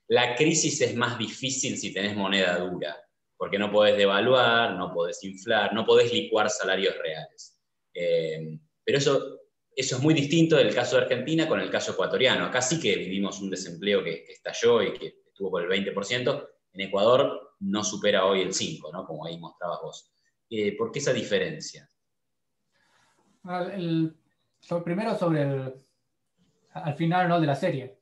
la crisis es más difícil si tenés moneda dura, porque no podés devaluar, no podés inflar, no podés licuar salarios reales. Pero eso es muy distinto del caso de Argentina con el caso ecuatoriano. Acá sí que vivimos un desempleo que estalló y que estuvo por el 20%. En Ecuador no supera hoy el 5%, ¿no? Como ahí mostrabas vos. ¿Por qué esa diferencia? Primero sobre al final, ¿no?, de la serie.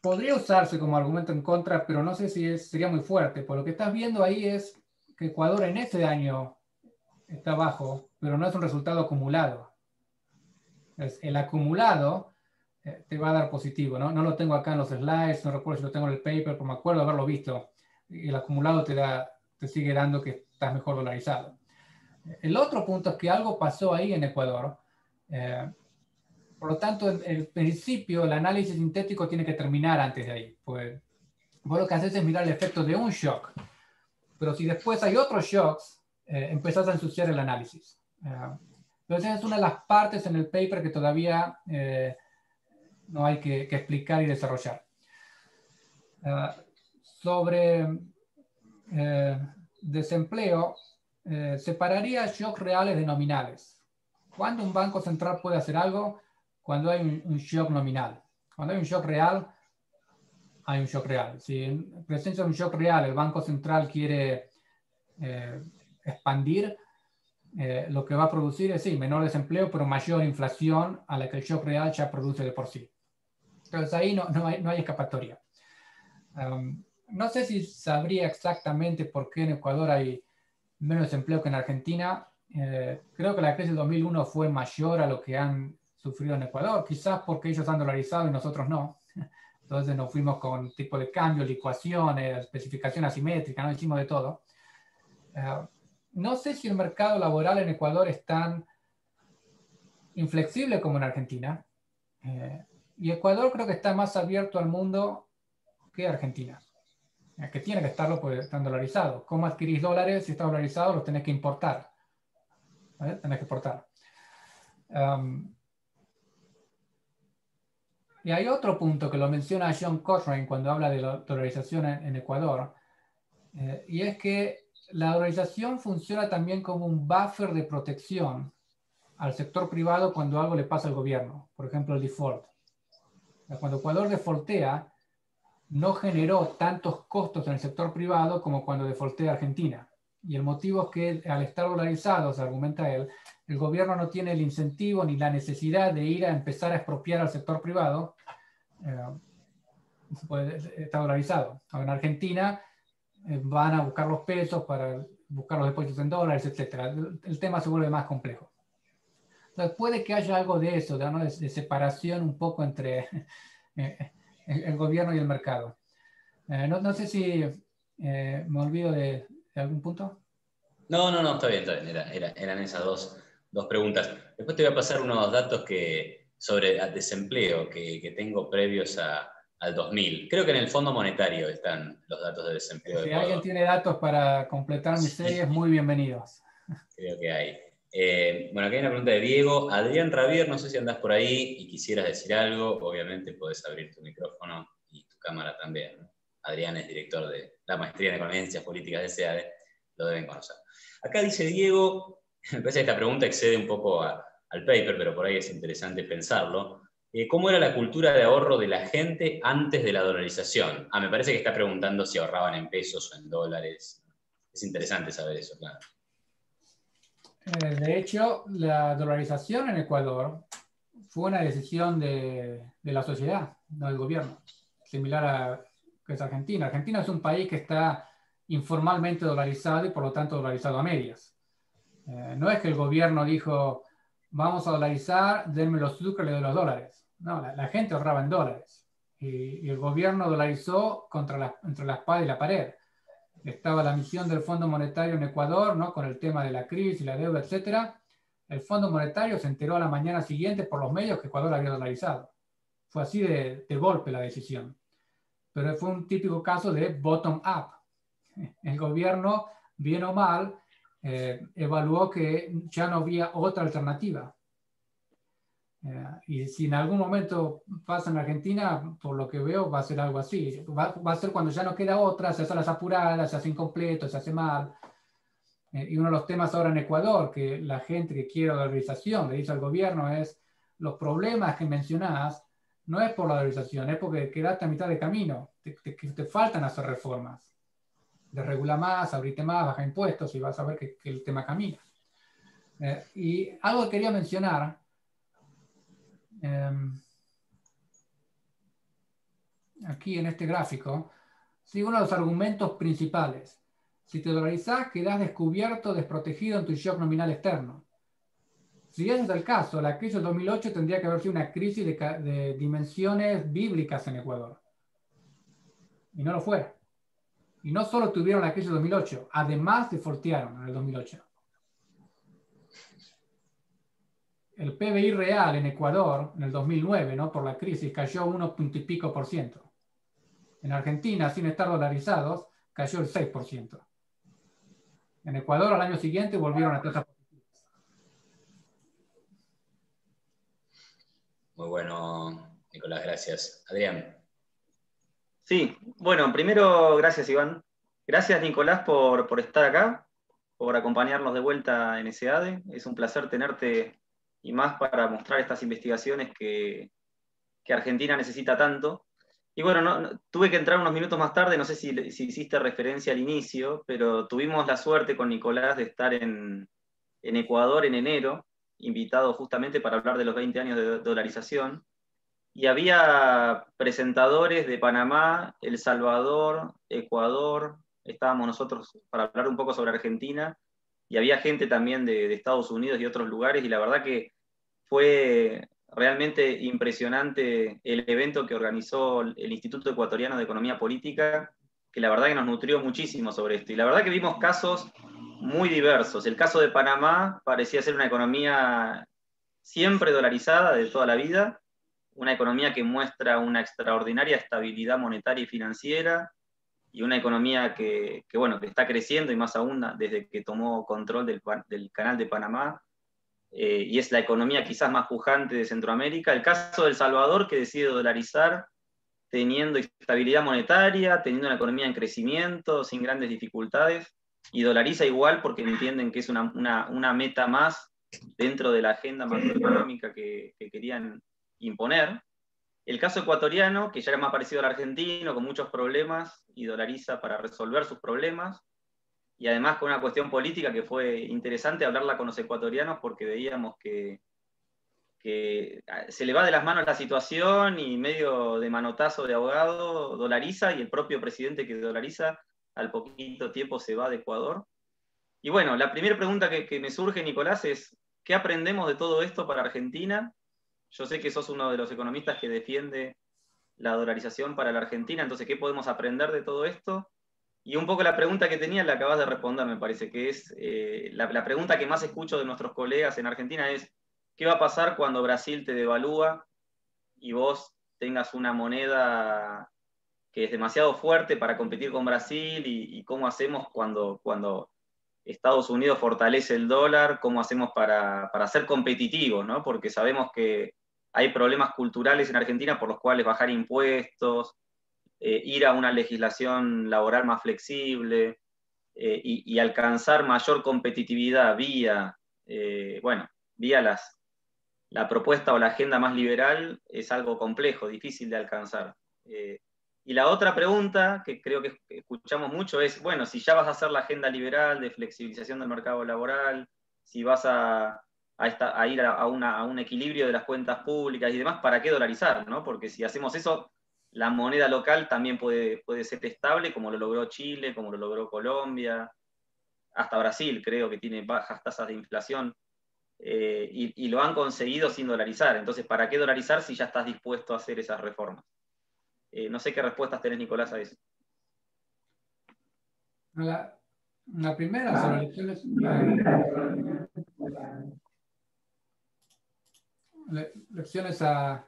Podría usarse como argumento en contra, pero no sé si sería muy fuerte. Por lo que estás viendo ahí es que Ecuador en este año está bajo, pero no es un resultado acumulado. El acumulado te va a dar positivo, ¿no? No lo tengo acá en los slides, no recuerdo si lo tengo en el paper, pero me acuerdo haberlo visto. El acumulado te sigue dando que estás mejor dolarizado. El otro punto es que algo pasó ahí en Ecuador. Por lo tanto, en el principio, el análisis sintético tiene que terminar antes de ahí. Pues vos lo que haces es mirar el efecto de un shock. Pero si después hay otros shocks, empezás a ensuciar el análisis. Entonces es una de las partes en el paper que todavía no hay que explicar y desarrollar. Sobre desempleo, separaría shocks reales de nominales. ¿Cuándo un banco central puede hacer algo? Cuando hay un shock nominal. Cuando hay un shock real, hay un shock real. Si en presencia de un shock real el Banco Central quiere expandir, lo que va a producir es, sí, menor desempleo, pero mayor inflación a la que el shock real ya produce de por sí. Entonces ahí no hay escapatoria. No sé si sabría exactamente por qué en Ecuador hay menos desempleo que en Argentina. Creo que la crisis de 2001 fue mayor a lo que han sufrido en Ecuador, quizás porque ellos han dolarizado y nosotros no. Entonces nos fuimos con tipo de cambio, licuaciones, especificación asimétrica, no hicimos de todo. No sé si el mercado laboral en Ecuador es tan inflexible como en Argentina. Y Ecuador creo que está más abierto al mundo que Argentina, que tiene que estarlo porque están dolarizados. ¿Cómo adquirís dólares? Si está dolarizado, los tenés que importar. ¿Vale? Tenés que exportar. Y hay otro punto que lo menciona John Cochrane cuando habla de la dolarización en Ecuador, y es que la dolarización funciona también como un buffer de protección al sector privado cuando algo le pasa al gobierno, por ejemplo el default. Cuando Ecuador defaultea, no generó tantos costos en el sector privado como cuando defaultea Argentina. Y el motivo es que al estar dolarizados, argumenta él, el gobierno no tiene el incentivo ni la necesidad de ir a empezar a expropiar al sector privado, pues está dolarizado. Ahora, en Argentina van a buscar los pesos para buscar los depósitos en dólares, etc. El tema se vuelve más complejo. Entonces puede que haya algo de eso, ¿no? de separación un poco entre el gobierno y el mercado. No sé si me olvido de algún punto. No, está bien. Eran esas dos preguntas. Después te voy a pasar unos datos sobre el desempleo que tengo previos al 2000. Creo que en el Fondo Monetario están los datos de desempleo. Si alguien tiene datos para completar mis series, muy bienvenidos. Creo que hay. Bueno, aquí hay una pregunta de Diego. Adrián Ravier, no sé si andás por ahí y quisieras decir algo. Obviamente podés abrir tu micrófono y tu cámara también, ¿no? Adrián es director de la Maestría en Economía y Ciencias Políticas de SEADE, lo deben conocer. Acá dice Diego, me parece que esta pregunta excede un poco al paper, pero por ahí es interesante pensarlo. ¿Cómo era la cultura de ahorro de la gente antes de la dolarización? Me parece que está preguntando si ahorraban en pesos o en dólares. Es interesante saber eso, claro. De hecho, la dolarización en Ecuador fue una decisión de la sociedad, no del gobierno, similar a que es Argentina. Argentina es un país que está informalmente dolarizado y por lo tanto dolarizado a medias. No es que el gobierno dijo, vamos a dolarizar, denme los sucres, le doy los dólares. No, la gente ahorraba en dólares. Y el gobierno dolarizó entre la espada y la pared. Estaba la misión del Fondo Monetario en Ecuador, ¿no? Con el tema de la crisis, la deuda, etcétera. El Fondo Monetario se enteró a la mañana siguiente por los medios que Ecuador había dolarizado. Fue así de golpe la decisión. Pero fue un típico caso de bottom-up. El gobierno, bien o mal, evaluó que ya no había otra alternativa. Y si en algún momento pasa en Argentina, por lo que veo, va a ser algo así. Va a ser cuando ya no queda otra, se hace las apuradas, se hace incompleto, se hace mal. Y uno de los temas ahora en Ecuador, que la gente que quiere dolarización le dice al gobierno es, los problemas que mencionás no es por la dolarización, es porque quedaste a mitad de camino, te faltan hacer reformas. Desregula más, abrite más, baja impuestos y vas a ver que el tema camina. Y algo que quería mencionar, aquí en este gráfico, sí, uno de los argumentos principales. Si te dolarizás, quedás descubierto, desprotegido en tu shock nominal externo. Si ese es el caso, la crisis del 2008 tendría que haber sido una crisis de dimensiones bíblicas en Ecuador. Y no lo fue. Y no solo tuvieron la crisis del 2008, además defaultearon en el 2008. El PBI real en Ecuador, en el 2009, ¿no? Por la crisis, cayó 1,y pico%. En Argentina, sin estar dolarizados, cayó el 6%. En Ecuador, al año siguiente, volvieron a tasas positivas. Muy bueno, Nicolás, gracias. Adrián. Sí, bueno, primero, gracias, Iván. Gracias, Nicolás, por estar acá, por acompañarnos de vuelta en SEADE. Es un placer tenerte y más para mostrar estas investigaciones que Argentina necesita tanto. Y bueno, tuve que entrar unos minutos más tarde, no sé si hiciste referencia al inicio, pero tuvimos la suerte con Nicolás de estar en Ecuador en enero, invitado justamente para hablar de los 20 años de dolarización. Y había presentadores de Panamá, El Salvador, Ecuador, estábamos nosotros para hablar un poco sobre Argentina, y había gente también de Estados Unidos y otros lugares, y la verdad que fue realmente impresionante el evento que organizó el Instituto Ecuatoriano de Economía Política, que la verdad que nos nutrió muchísimo sobre esto. Y la verdad que vimos casos muy diversos. El caso de Panamá parecía ser una economía siempre dolarizada de toda la vida, una economía que muestra una extraordinaria estabilidad monetaria y financiera, y una economía bueno, que está creciendo, y más aún desde que tomó control del Canal de Panamá, y es la economía quizás más pujante de Centroamérica. El caso de El Salvador, que decide dolarizar, teniendo estabilidad monetaria, teniendo una economía en crecimiento, sin grandes dificultades, y dolariza igual porque entienden que es una meta más dentro de la agenda macroeconómica que querían imponer. El caso ecuatoriano, que ya era más parecido al argentino, con muchos problemas, y dolariza para resolver sus problemas, y además con una cuestión política que fue interesante hablarla con los ecuatorianos, porque veíamos que se le va de las manos la situación, y medio de manotazo de ahogado dolariza, y el propio presidente que dolariza al poquito tiempo se va de Ecuador. Y bueno, la primera pregunta que me surge, Nicolás, es ¿qué aprendemos de todo esto para Argentina? Yo sé que sos uno de los economistas que defiende la dolarización para la Argentina, entonces, ¿qué podemos aprender de todo esto? Y un poco la pregunta que tenía la acabas de responder, me parece, que es la pregunta que más escucho de nuestros colegas en Argentina es, ¿qué va a pasar cuando Brasil te devalúa y vos tengas una moneda que es demasiado fuerte para competir con Brasil? Y cómo hacemos cuando Estados Unidos fortalece el dólar? ¿Cómo hacemos para ser competitivos, ¿no? Porque sabemos que hay problemas culturales en Argentina por los cuales bajar impuestos, ir a una legislación laboral más flexible, y alcanzar mayor competitividad vía la propuesta o la agenda más liberal, es algo complejo, difícil de alcanzar. Y la otra pregunta que creo que escuchamos mucho es, bueno, si ya vas a hacer la agenda liberal de flexibilización del mercado laboral, si vas a ir a un equilibrio de las cuentas públicas y demás, ¿para qué dolarizar? ¿No? Porque si hacemos eso, la moneda local también puede ser estable, como lo logró Chile, como lo logró Colombia, hasta Brasil creo que tiene bajas tasas de inflación, y lo han conseguido sin dolarizar. Entonces, ¿para qué dolarizar si ya estás dispuesto a hacer esas reformas? No sé qué respuestas tenés, Nicolás, a eso. La primera sobre lecciones a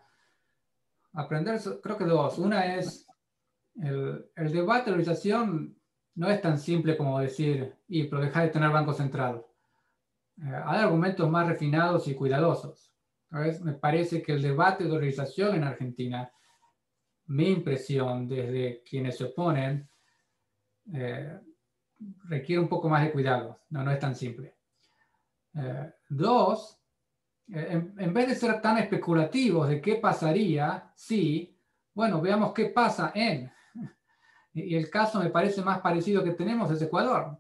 aprender, creo que dos. Una es el debate de dolarización no es tan simple como decir, pero dejar de tener Banco Central. Hay argumentos más refinados y cuidadosos. ¿Sabes? Me parece que el debate de dolarización en Argentina, mi impresión desde quienes se oponen, requiere un poco más de cuidado. No es tan simple. Dos, en vez de ser tan especulativos de qué pasaría si, bueno, veamos qué pasa en... Y el caso me parece más parecido que tenemos es Ecuador.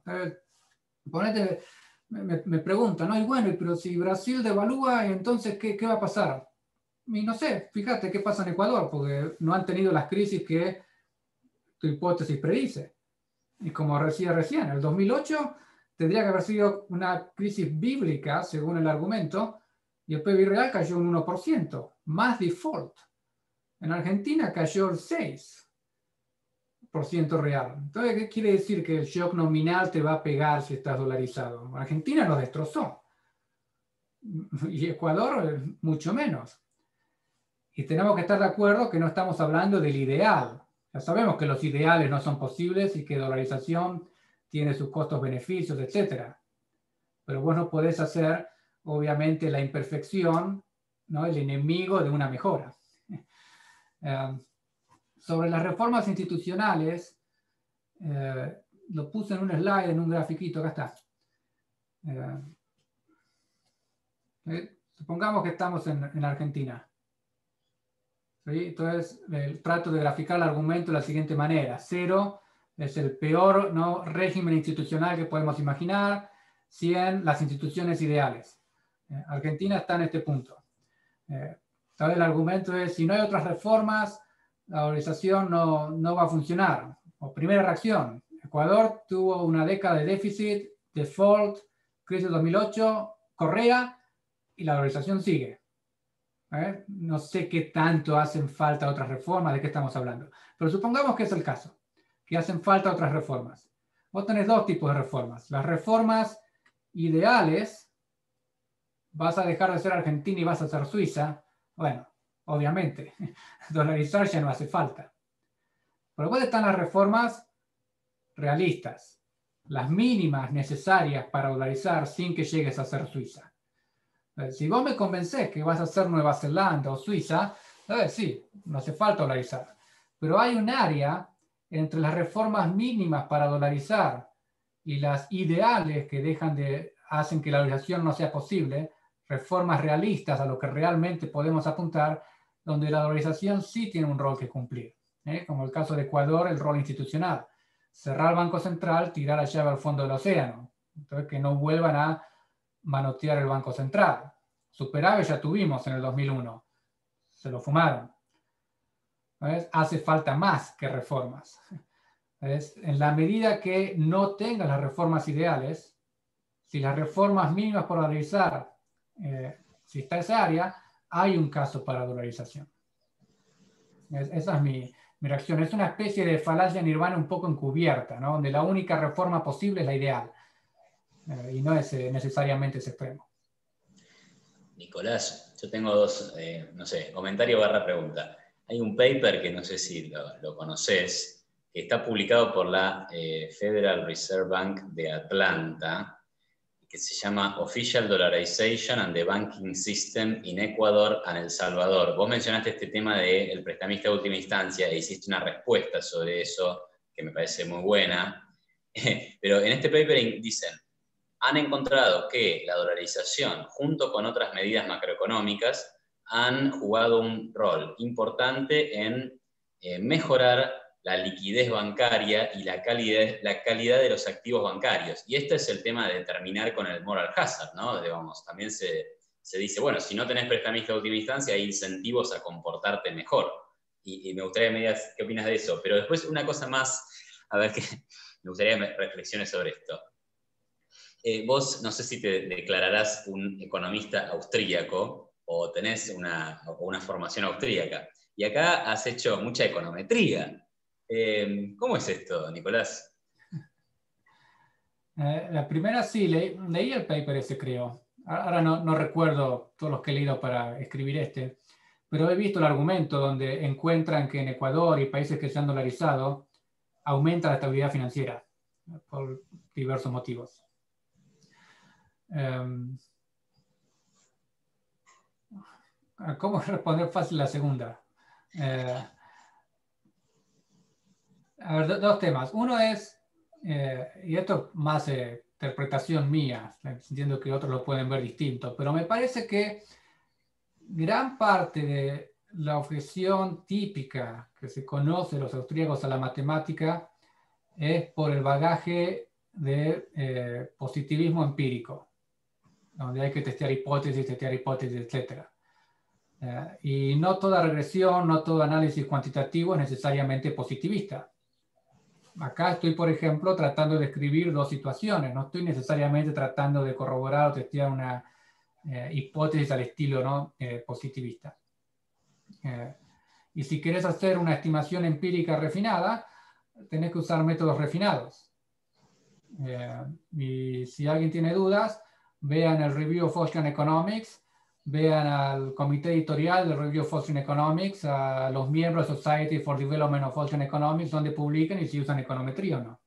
Ponete, me preguntan, ¿no? Y bueno, pero si Brasil devalúa, entonces, ¿qué va a pasar? Y no sé, fíjate qué pasa en Ecuador, porque no han tenido las crisis que tu hipótesis predice. Y como decía recién, el 2008 tendría que haber sido una crisis bíblica, según el argumento, y el PBI real cayó un 1%, más default. En Argentina cayó el 6% real. Entonces, ¿qué quiere decir? Que el shock nominal te va a pegar si estás dolarizado. Argentina lo destrozó. Y Ecuador mucho menos. Y tenemos que estar de acuerdo que no estamos hablando del ideal. Ya sabemos que los ideales no son posibles y que dolarización tiene sus costos-beneficios, etc. Pero vos no podés hacer, obviamente, la imperfección, ¿no?, el enemigo de una mejora. Sobre las reformas institucionales, lo puse en un slide, en un grafiquito, acá está. Supongamos que estamos en Argentina. ¿Sí? Entonces, trato de graficar el argumento de la siguiente manera. 0 es el peor, ¿no?, régimen institucional que podemos imaginar. 100, las instituciones ideales. Argentina está en este punto. Entonces, el argumento es, si no hay otras reformas, la dolarización no va a funcionar. O primera reacción, Ecuador tuvo una década de déficit, default, crisis de 2008, Correa, y la dolarización sigue. No sé qué tanto hacen falta otras reformas, de qué estamos hablando. Pero supongamos que es el caso, que hacen falta otras reformas. Vos tenés dos tipos de reformas. Las reformas ideales, vas a dejar de ser Argentina y vas a ser Suiza. Bueno, obviamente, dolarizar ya no hace falta. Pero después están las reformas realistas, las mínimas necesarias para dolarizar sin que llegues a ser Suiza. Si vos me convencés que vas a ser Nueva Zelanda o Suiza, sí, no hace falta dolarizar. Pero hay un área entre las reformas mínimas para dolarizar y las ideales que hacen que la dolarización no sea posible, reformas realistas a lo que realmente podemos apuntar, donde la dolarización sí tiene un rol que cumplir. Como el caso de Ecuador, el rol institucional. Cerrar el Banco Central, tirar la llave al fondo del océano. Entonces, que no vuelvan a manotear el Banco Central. Superávit ya tuvimos en el 2001. Se lo fumaron. ¿Ves? Hace falta más que reformas. ¿Ves? En la medida que no tengas las reformas ideales, si las reformas mínimas por dolarizar, si está esa área, hay un caso para dolarización. Esa es mi reacción. Es una especie de falacia nirvana un poco encubierta, ¿no?, donde la única reforma posible es la ideal. Y no es necesariamente ese extremo. Nicolás, yo tengo dos, no sé, comentario / pregunta. Hay un paper que no sé si lo conoces, que está publicado por la Federal Reserve Bank de Atlanta, que se llama Official Dollarization and the Banking System in Ecuador and El Salvador. Vos mencionaste este tema del prestamista de última instancia e hiciste una respuesta sobre eso, que me parece muy buena. Pero en este paper dicen, han encontrado que la dolarización, junto con otras medidas macroeconómicas, han jugado un rol importante en mejorar la liquidez bancaria y la calidad de los activos bancarios. Y este es el tema de terminar con el moral hazard, ¿no? Digamos, también se dice, bueno, si no tenés prestamista de última instancia, hay incentivos a comportarte mejor. Y me gustaría que me digas qué opinas de eso. Pero después una cosa más, a ver, que me gustaría que reflexiones sobre esto. Vos no sé si te declararás un economista austríaco o tenés una formación austríaca. Y acá has hecho mucha econometría. ¿Cómo es esto, Nicolás? La primera sí, leí el paper ese, creo. Ahora no recuerdo todos los que he leído para escribir este, pero he visto el argumento donde encuentran que en Ecuador y países que se han dolarizado aumenta la estabilidad financiera por diversos motivos. ¿Cómo responder fácil la segunda? A ver, dos temas. Uno es, y esto es más interpretación mía, entiendo que otros lo pueden ver distinto, pero me parece que gran parte de la objeción típica que se conoce de los austríacos a la matemática es por el bagaje de positivismo empírico, donde hay que testear hipótesis, etc. Y no toda regresión, no todo análisis cuantitativo es necesariamente positivista. Acá estoy, por ejemplo, tratando de describir dos situaciones. No estoy necesariamente tratando de corroborar o testear una hipótesis al estilo, ¿no? Positivista. Y si quieres hacer una estimación empírica refinada, tenés que usar métodos refinados. Y si alguien tiene dudas, vean el Review of Austrian Economics, vean al comité editorial del Review of Austrian Economics, a los miembros de Society for Development of Austrian Economics, donde publican y si usan econometría o no.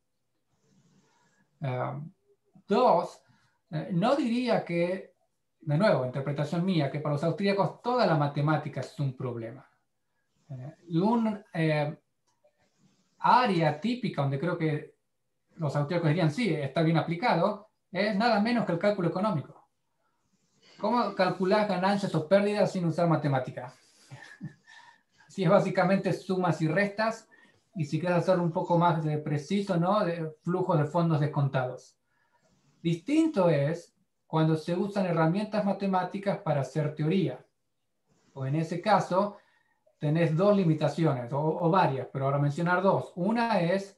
Dos, no diría que, de nuevo, interpretación mía, que para los austríacos toda la matemática es un problema. Y un área típica donde creo que los austríacos dirían, sí, está bien aplicado, es nada menos que el cálculo económico. ¿Cómo calcular ganancias o pérdidas sin usar matemática? Si es básicamente sumas y restas, y si quieres hacerlo un poco más preciso, ¿no? De flujos de fondos descontados. Distinto es cuando se usan herramientas matemáticas para hacer teoría. O en ese caso, tenés dos limitaciones, o varias, pero ahora mencionar dos. Una es,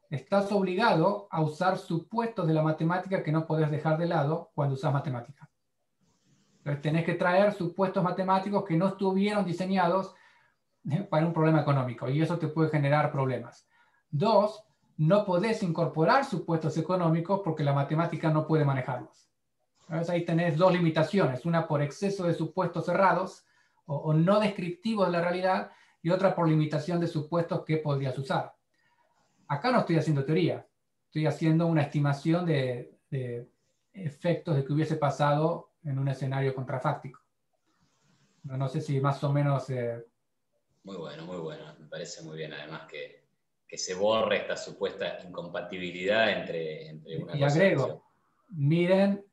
estás obligado a usar supuestos de la matemática que no podés dejar de lado cuando usas matemática. Entonces tenés que traer supuestos matemáticos que no estuvieron diseñados para un problema económico, y eso te puede generar problemas. Dos, no podés incorporar supuestos económicos porque la matemática no puede manejarlos. Entonces ahí tenés dos limitaciones, una por exceso de supuestos cerrados o no descriptivos de la realidad, y otra por limitación de supuestos que podrías usar. Acá no estoy haciendo teoría, estoy haciendo una estimación de efectos de que hubiese pasado en un escenario contrafáctico. No sé si más o menos... Muy bueno, me parece muy bien, además que se borre esta supuesta incompatibilidad entre una y cosa y agrego, otra. miren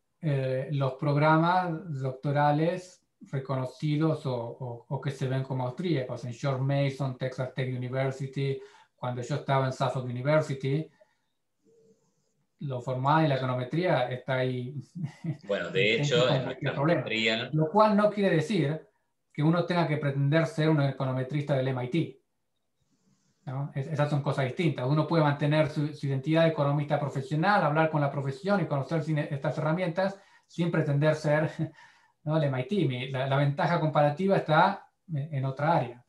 los programas doctorales reconocidos o que se ven como austríacos, en George Mason, Texas Tech University, cuando yo estaba en Suffolk University, lo formal y la econometría está ahí. Bueno, de hecho, en nuestra problema. maestría... Lo cual no quiere decir que uno tenga que pretender ser un econometrista del MIT. ¿No? Esas son cosas distintas. Uno puede mantener su identidad de economista profesional, hablar con la profesión y conocer estas herramientas sin pretender ser, ¿no?, el MIT. La ventaja comparativa está en otra área.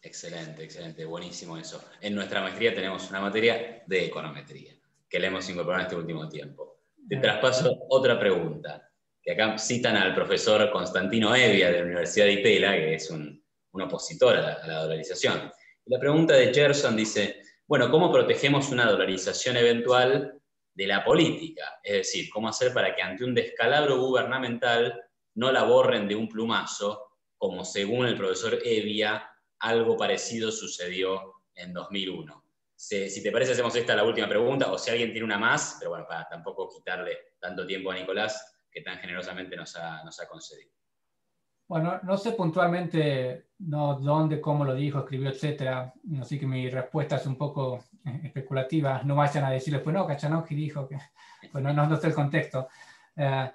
Excelente, buenísimo eso. En nuestra maestría tenemos una materia de econometría, que le hemos incorporado en este último tiempo. Te traspaso otra pregunta, que acá citan al profesor Constantino Evia de la Universidad de Ipela, que es un opositor a la dolarización. Y la pregunta de Gerson dice, bueno, ¿cómo protegemos una dolarización eventual de la política? Es decir, ¿cómo hacer para que ante un descalabro gubernamental no la borren de un plumazo, como según el profesor Evia, algo parecido sucedió en 2001? Si te parece, hacemos esta la última pregunta, o si alguien tiene una más, pero bueno, para tampoco quitarle tanto tiempo a Nicolás, que tan generosamente nos ha concedido. Bueno, no sé puntualmente dónde, cómo lo dijo, escribió, etcétera. Así que mi respuesta es un poco especulativa. No vayan a decirle, pues no, Kachanowski dijo que... Pues no sé el contexto. Pero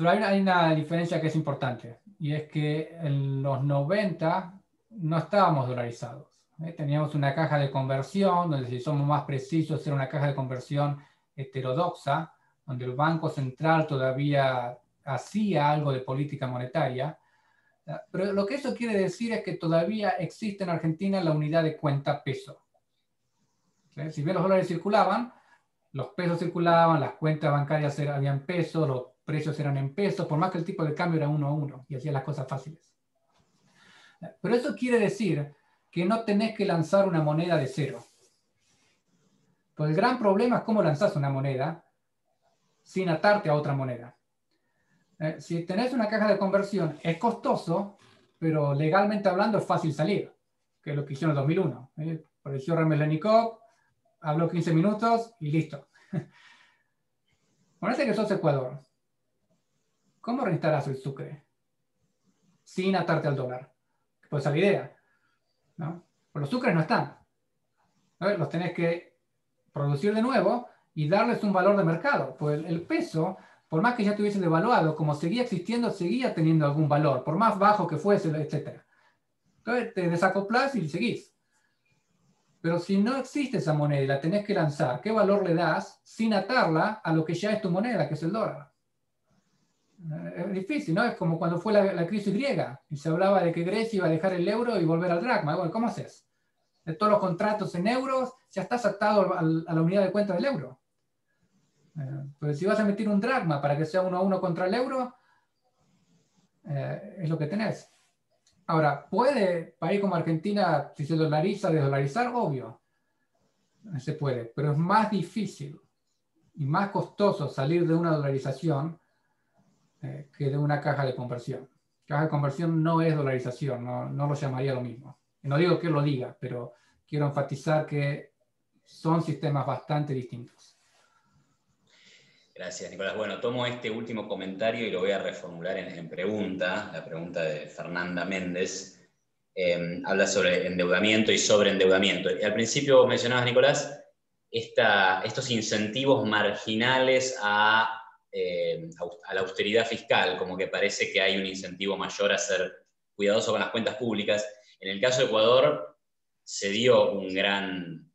hay una diferencia que es importante, y es que en los 90 no estábamos dolarizados. Teníamos una caja de conversión, donde si somos más precisos, era una caja de conversión heterodoxa, donde el Banco Central todavía hacía algo de política monetaria. Pero lo que eso quiere decir es que todavía existe en Argentina la unidad de cuenta peso. Si bien los dólares circulaban, los pesos circulaban, las cuentas bancarias habían pesos, los precios eran en pesos, por más que el tipo de cambio era 1 a 1 y hacía las cosas fáciles. Pero eso quiere decir que no tenés que lanzar una moneda de cero. Pues el gran problema es cómo lanzás una moneda sin atarte a otra moneda. Si tenés una caja de conversión, es costoso, pero legalmente hablando es fácil salir, que es lo que hicieron en 2001. Apareció Remelénikov, habló 15 minutos y listo. Ponete que sos Ecuador. ¿Cómo reinstalás el sucre? Sin atarte al dólar. Pues esa es la idea, ¿no? Pues los sucres no están. ¿No? Los tenés que producir de nuevo y darles un valor de mercado. Pues el peso, por más que ya estuviese devaluado, como seguía existiendo, seguía teniendo algún valor, por más bajo que fuese, etc. Entonces te desacoplás y seguís. Pero si no existe esa moneda y la tenés que lanzar, ¿qué valor le das sin atarla a lo que ya es tu moneda, que es el dólar? Es difícil, ¿no? Es como cuando fue la crisis griega y se hablaba de que Grecia iba a dejar el euro y volver al dracma. Bueno, ¿cómo haces? De todos los contratos en euros, ya estás atado a la unidad de cuenta del euro. Pero si vas a meter un dracma para que sea 1 a 1 contra el euro, es lo que tenés. Ahora, ¿puede país como Argentina, si se dolariza, desdolarizar? Obvio. Se puede, pero es más difícil y más costoso salir de una dolarización que de una caja de conversión. Caja de conversión no es dolarización, no lo llamaría lo mismo. Y no digo que lo diga, pero quiero enfatizar que son sistemas bastante distintos. Gracias, Nicolás. Bueno, tomo este último comentario y lo voy a reformular en pregunta, la pregunta de Fernanda Méndez. Habla sobre endeudamiento y sobreendeudamiento. Y al principio mencionabas, Nicolás, estos incentivos marginales a la austeridad fiscal, como que parece que hay un incentivo mayor a ser cuidadoso con las cuentas públicas. En el caso de Ecuador se dio un gran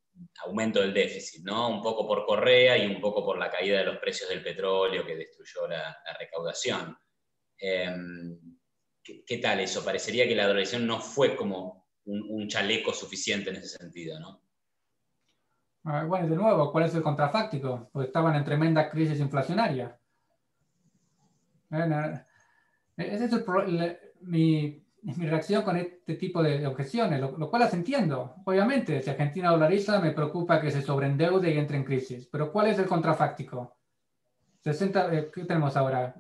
aumento del déficit, ¿no? Un poco por Correa y un poco por la caída de los precios del petróleo que destruyó la recaudación. ¿Qué tal eso? Parecería que la dolarización no fue como un chaleco suficiente en ese sentido, ¿no? Bueno, de nuevo, ¿cuál es el contrafáctico? Pues estaban en tremenda crisis inflacionaria. Ese es mi reacción con este tipo de objeciones, lo cual las entiendo. Obviamente, si Argentina dolariza, me preocupa que se sobreendeude y entre en crisis. Pero ¿cuál es el contrafáctico? 60, ¿qué tenemos ahora?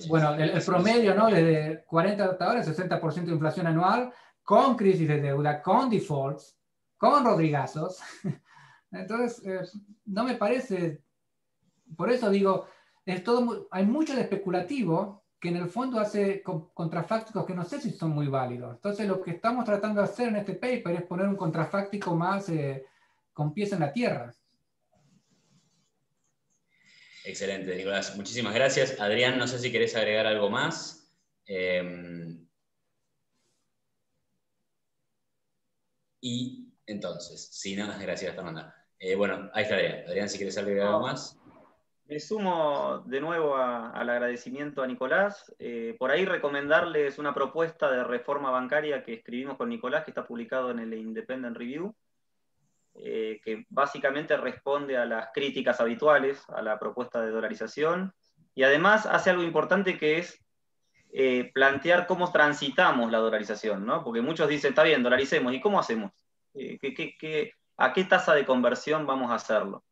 Bueno, el promedio, ¿no? Desde 40 hasta ahora, 60% de inflación anual, con crisis de deuda, con defaults, con rodrigazos. Entonces, no me parece, por eso digo, hay mucho de especulativo que en el fondo hace contrafácticos que no sé si son muy válidos. Entonces, lo que estamos tratando de hacer en este paper es poner un contrafáctico más con pies en la tierra. Excelente, Nicolás. Muchísimas gracias. Adrián, no sé si querés agregar algo más. Y entonces, si no, gracias, Fernanda. Bueno, ahí está Adrián. Adrián, si querés agregar algo más. Me sumo de nuevo al agradecimiento a Nicolás. Por ahí recomendarles una propuesta de reforma bancaria que escribimos con Nicolás, que está publicado en el Independent Review, que básicamente responde a las críticas habituales a la propuesta de dolarización y además hace algo importante que es plantear cómo transitamos la dolarización, ¿no? Porque muchos dicen, está bien, dolaricemos, ¿y cómo hacemos? ¿A qué tasa de conversión vamos a hacerlo?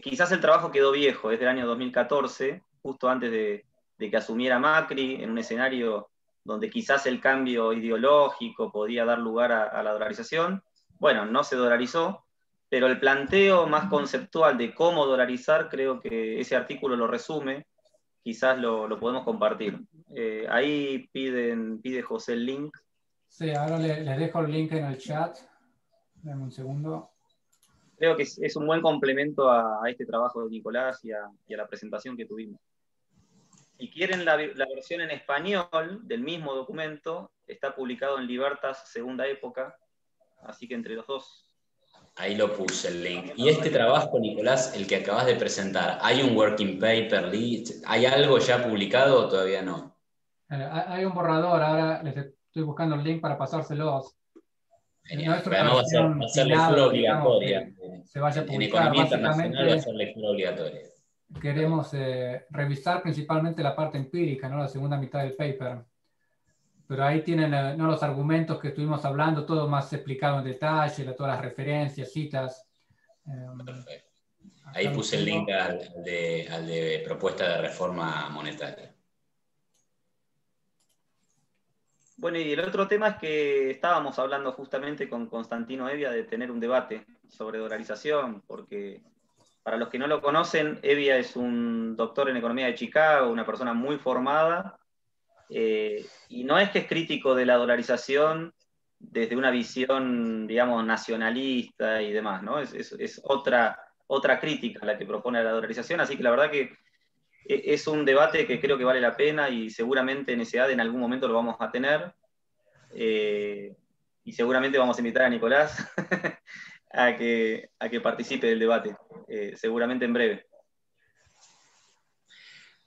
Quizás el trabajo quedó viejo, es del año 2014, justo antes de que asumiera Macri, en un escenario donde quizás el cambio ideológico podía dar lugar a la dolarización. Bueno, no se dolarizó, pero el planteo más conceptual de cómo dolarizar, creo que ese artículo lo resume, quizás lo podemos compartir. Ahí pide José el link. Sí, ahora les dejo el link en el chat. Dame un segundo. Creo que es un buen complemento a este trabajo de Nicolás y a la presentación que tuvimos. Si quieren la versión en español del mismo documento, está publicado en Libertas Segunda Época, así que entre los dos. Ahí lo puse el link. Y este trabajo, Nicolás, el que acabas de presentar, ¿hay un working paper, hay algo ya publicado o todavía no? Hay un borrador, ahora les estoy buscando el link para pasárselos. Genial. No es una Además versión va a ser final, lectura digamos, obligatoria. que se vaya a En publicar. economía internacional va a Básicamente ser lectura obligatoria. queremos revisar principalmente la parte empírica, ¿no? La segunda mitad del paper. Pero ahí tienen ¿no? los argumentos que estuvimos hablando, todo más explicado en detalle, todas las referencias, citas. Perfecto. Ahí puse el link al de propuesta de reforma monetaria. Bueno, y el otro tema es que estábamos hablando justamente con Constantino Evia de tener un debate sobre dolarización, porque para los que no lo conocen, Evia es un doctor en economía de Chicago, una persona muy formada, y no es que es crítico de la dolarización desde una visión, digamos, nacionalista y demás, ¿no? Es otra crítica la que propone la dolarización, así que la verdad que es un debate que creo que vale la pena y seguramente en ESEAD en algún momento lo vamos a tener, y seguramente vamos a invitar a Nicolás a que participe del debate, seguramente en breve.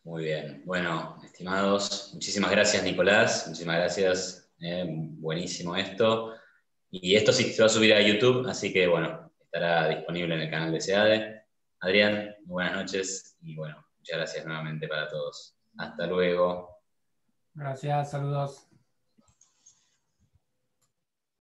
Muy bien. Bueno, estimados, muchísimas gracias, Nicolás. Muchísimas gracias. Buenísimo esto. Y esto sí se va a subir a YouTube, así que bueno, estará disponible en el canal de SEADE. Adrián, buenas noches y bueno, muchas gracias nuevamente para todos. Hasta luego. Gracias, saludos.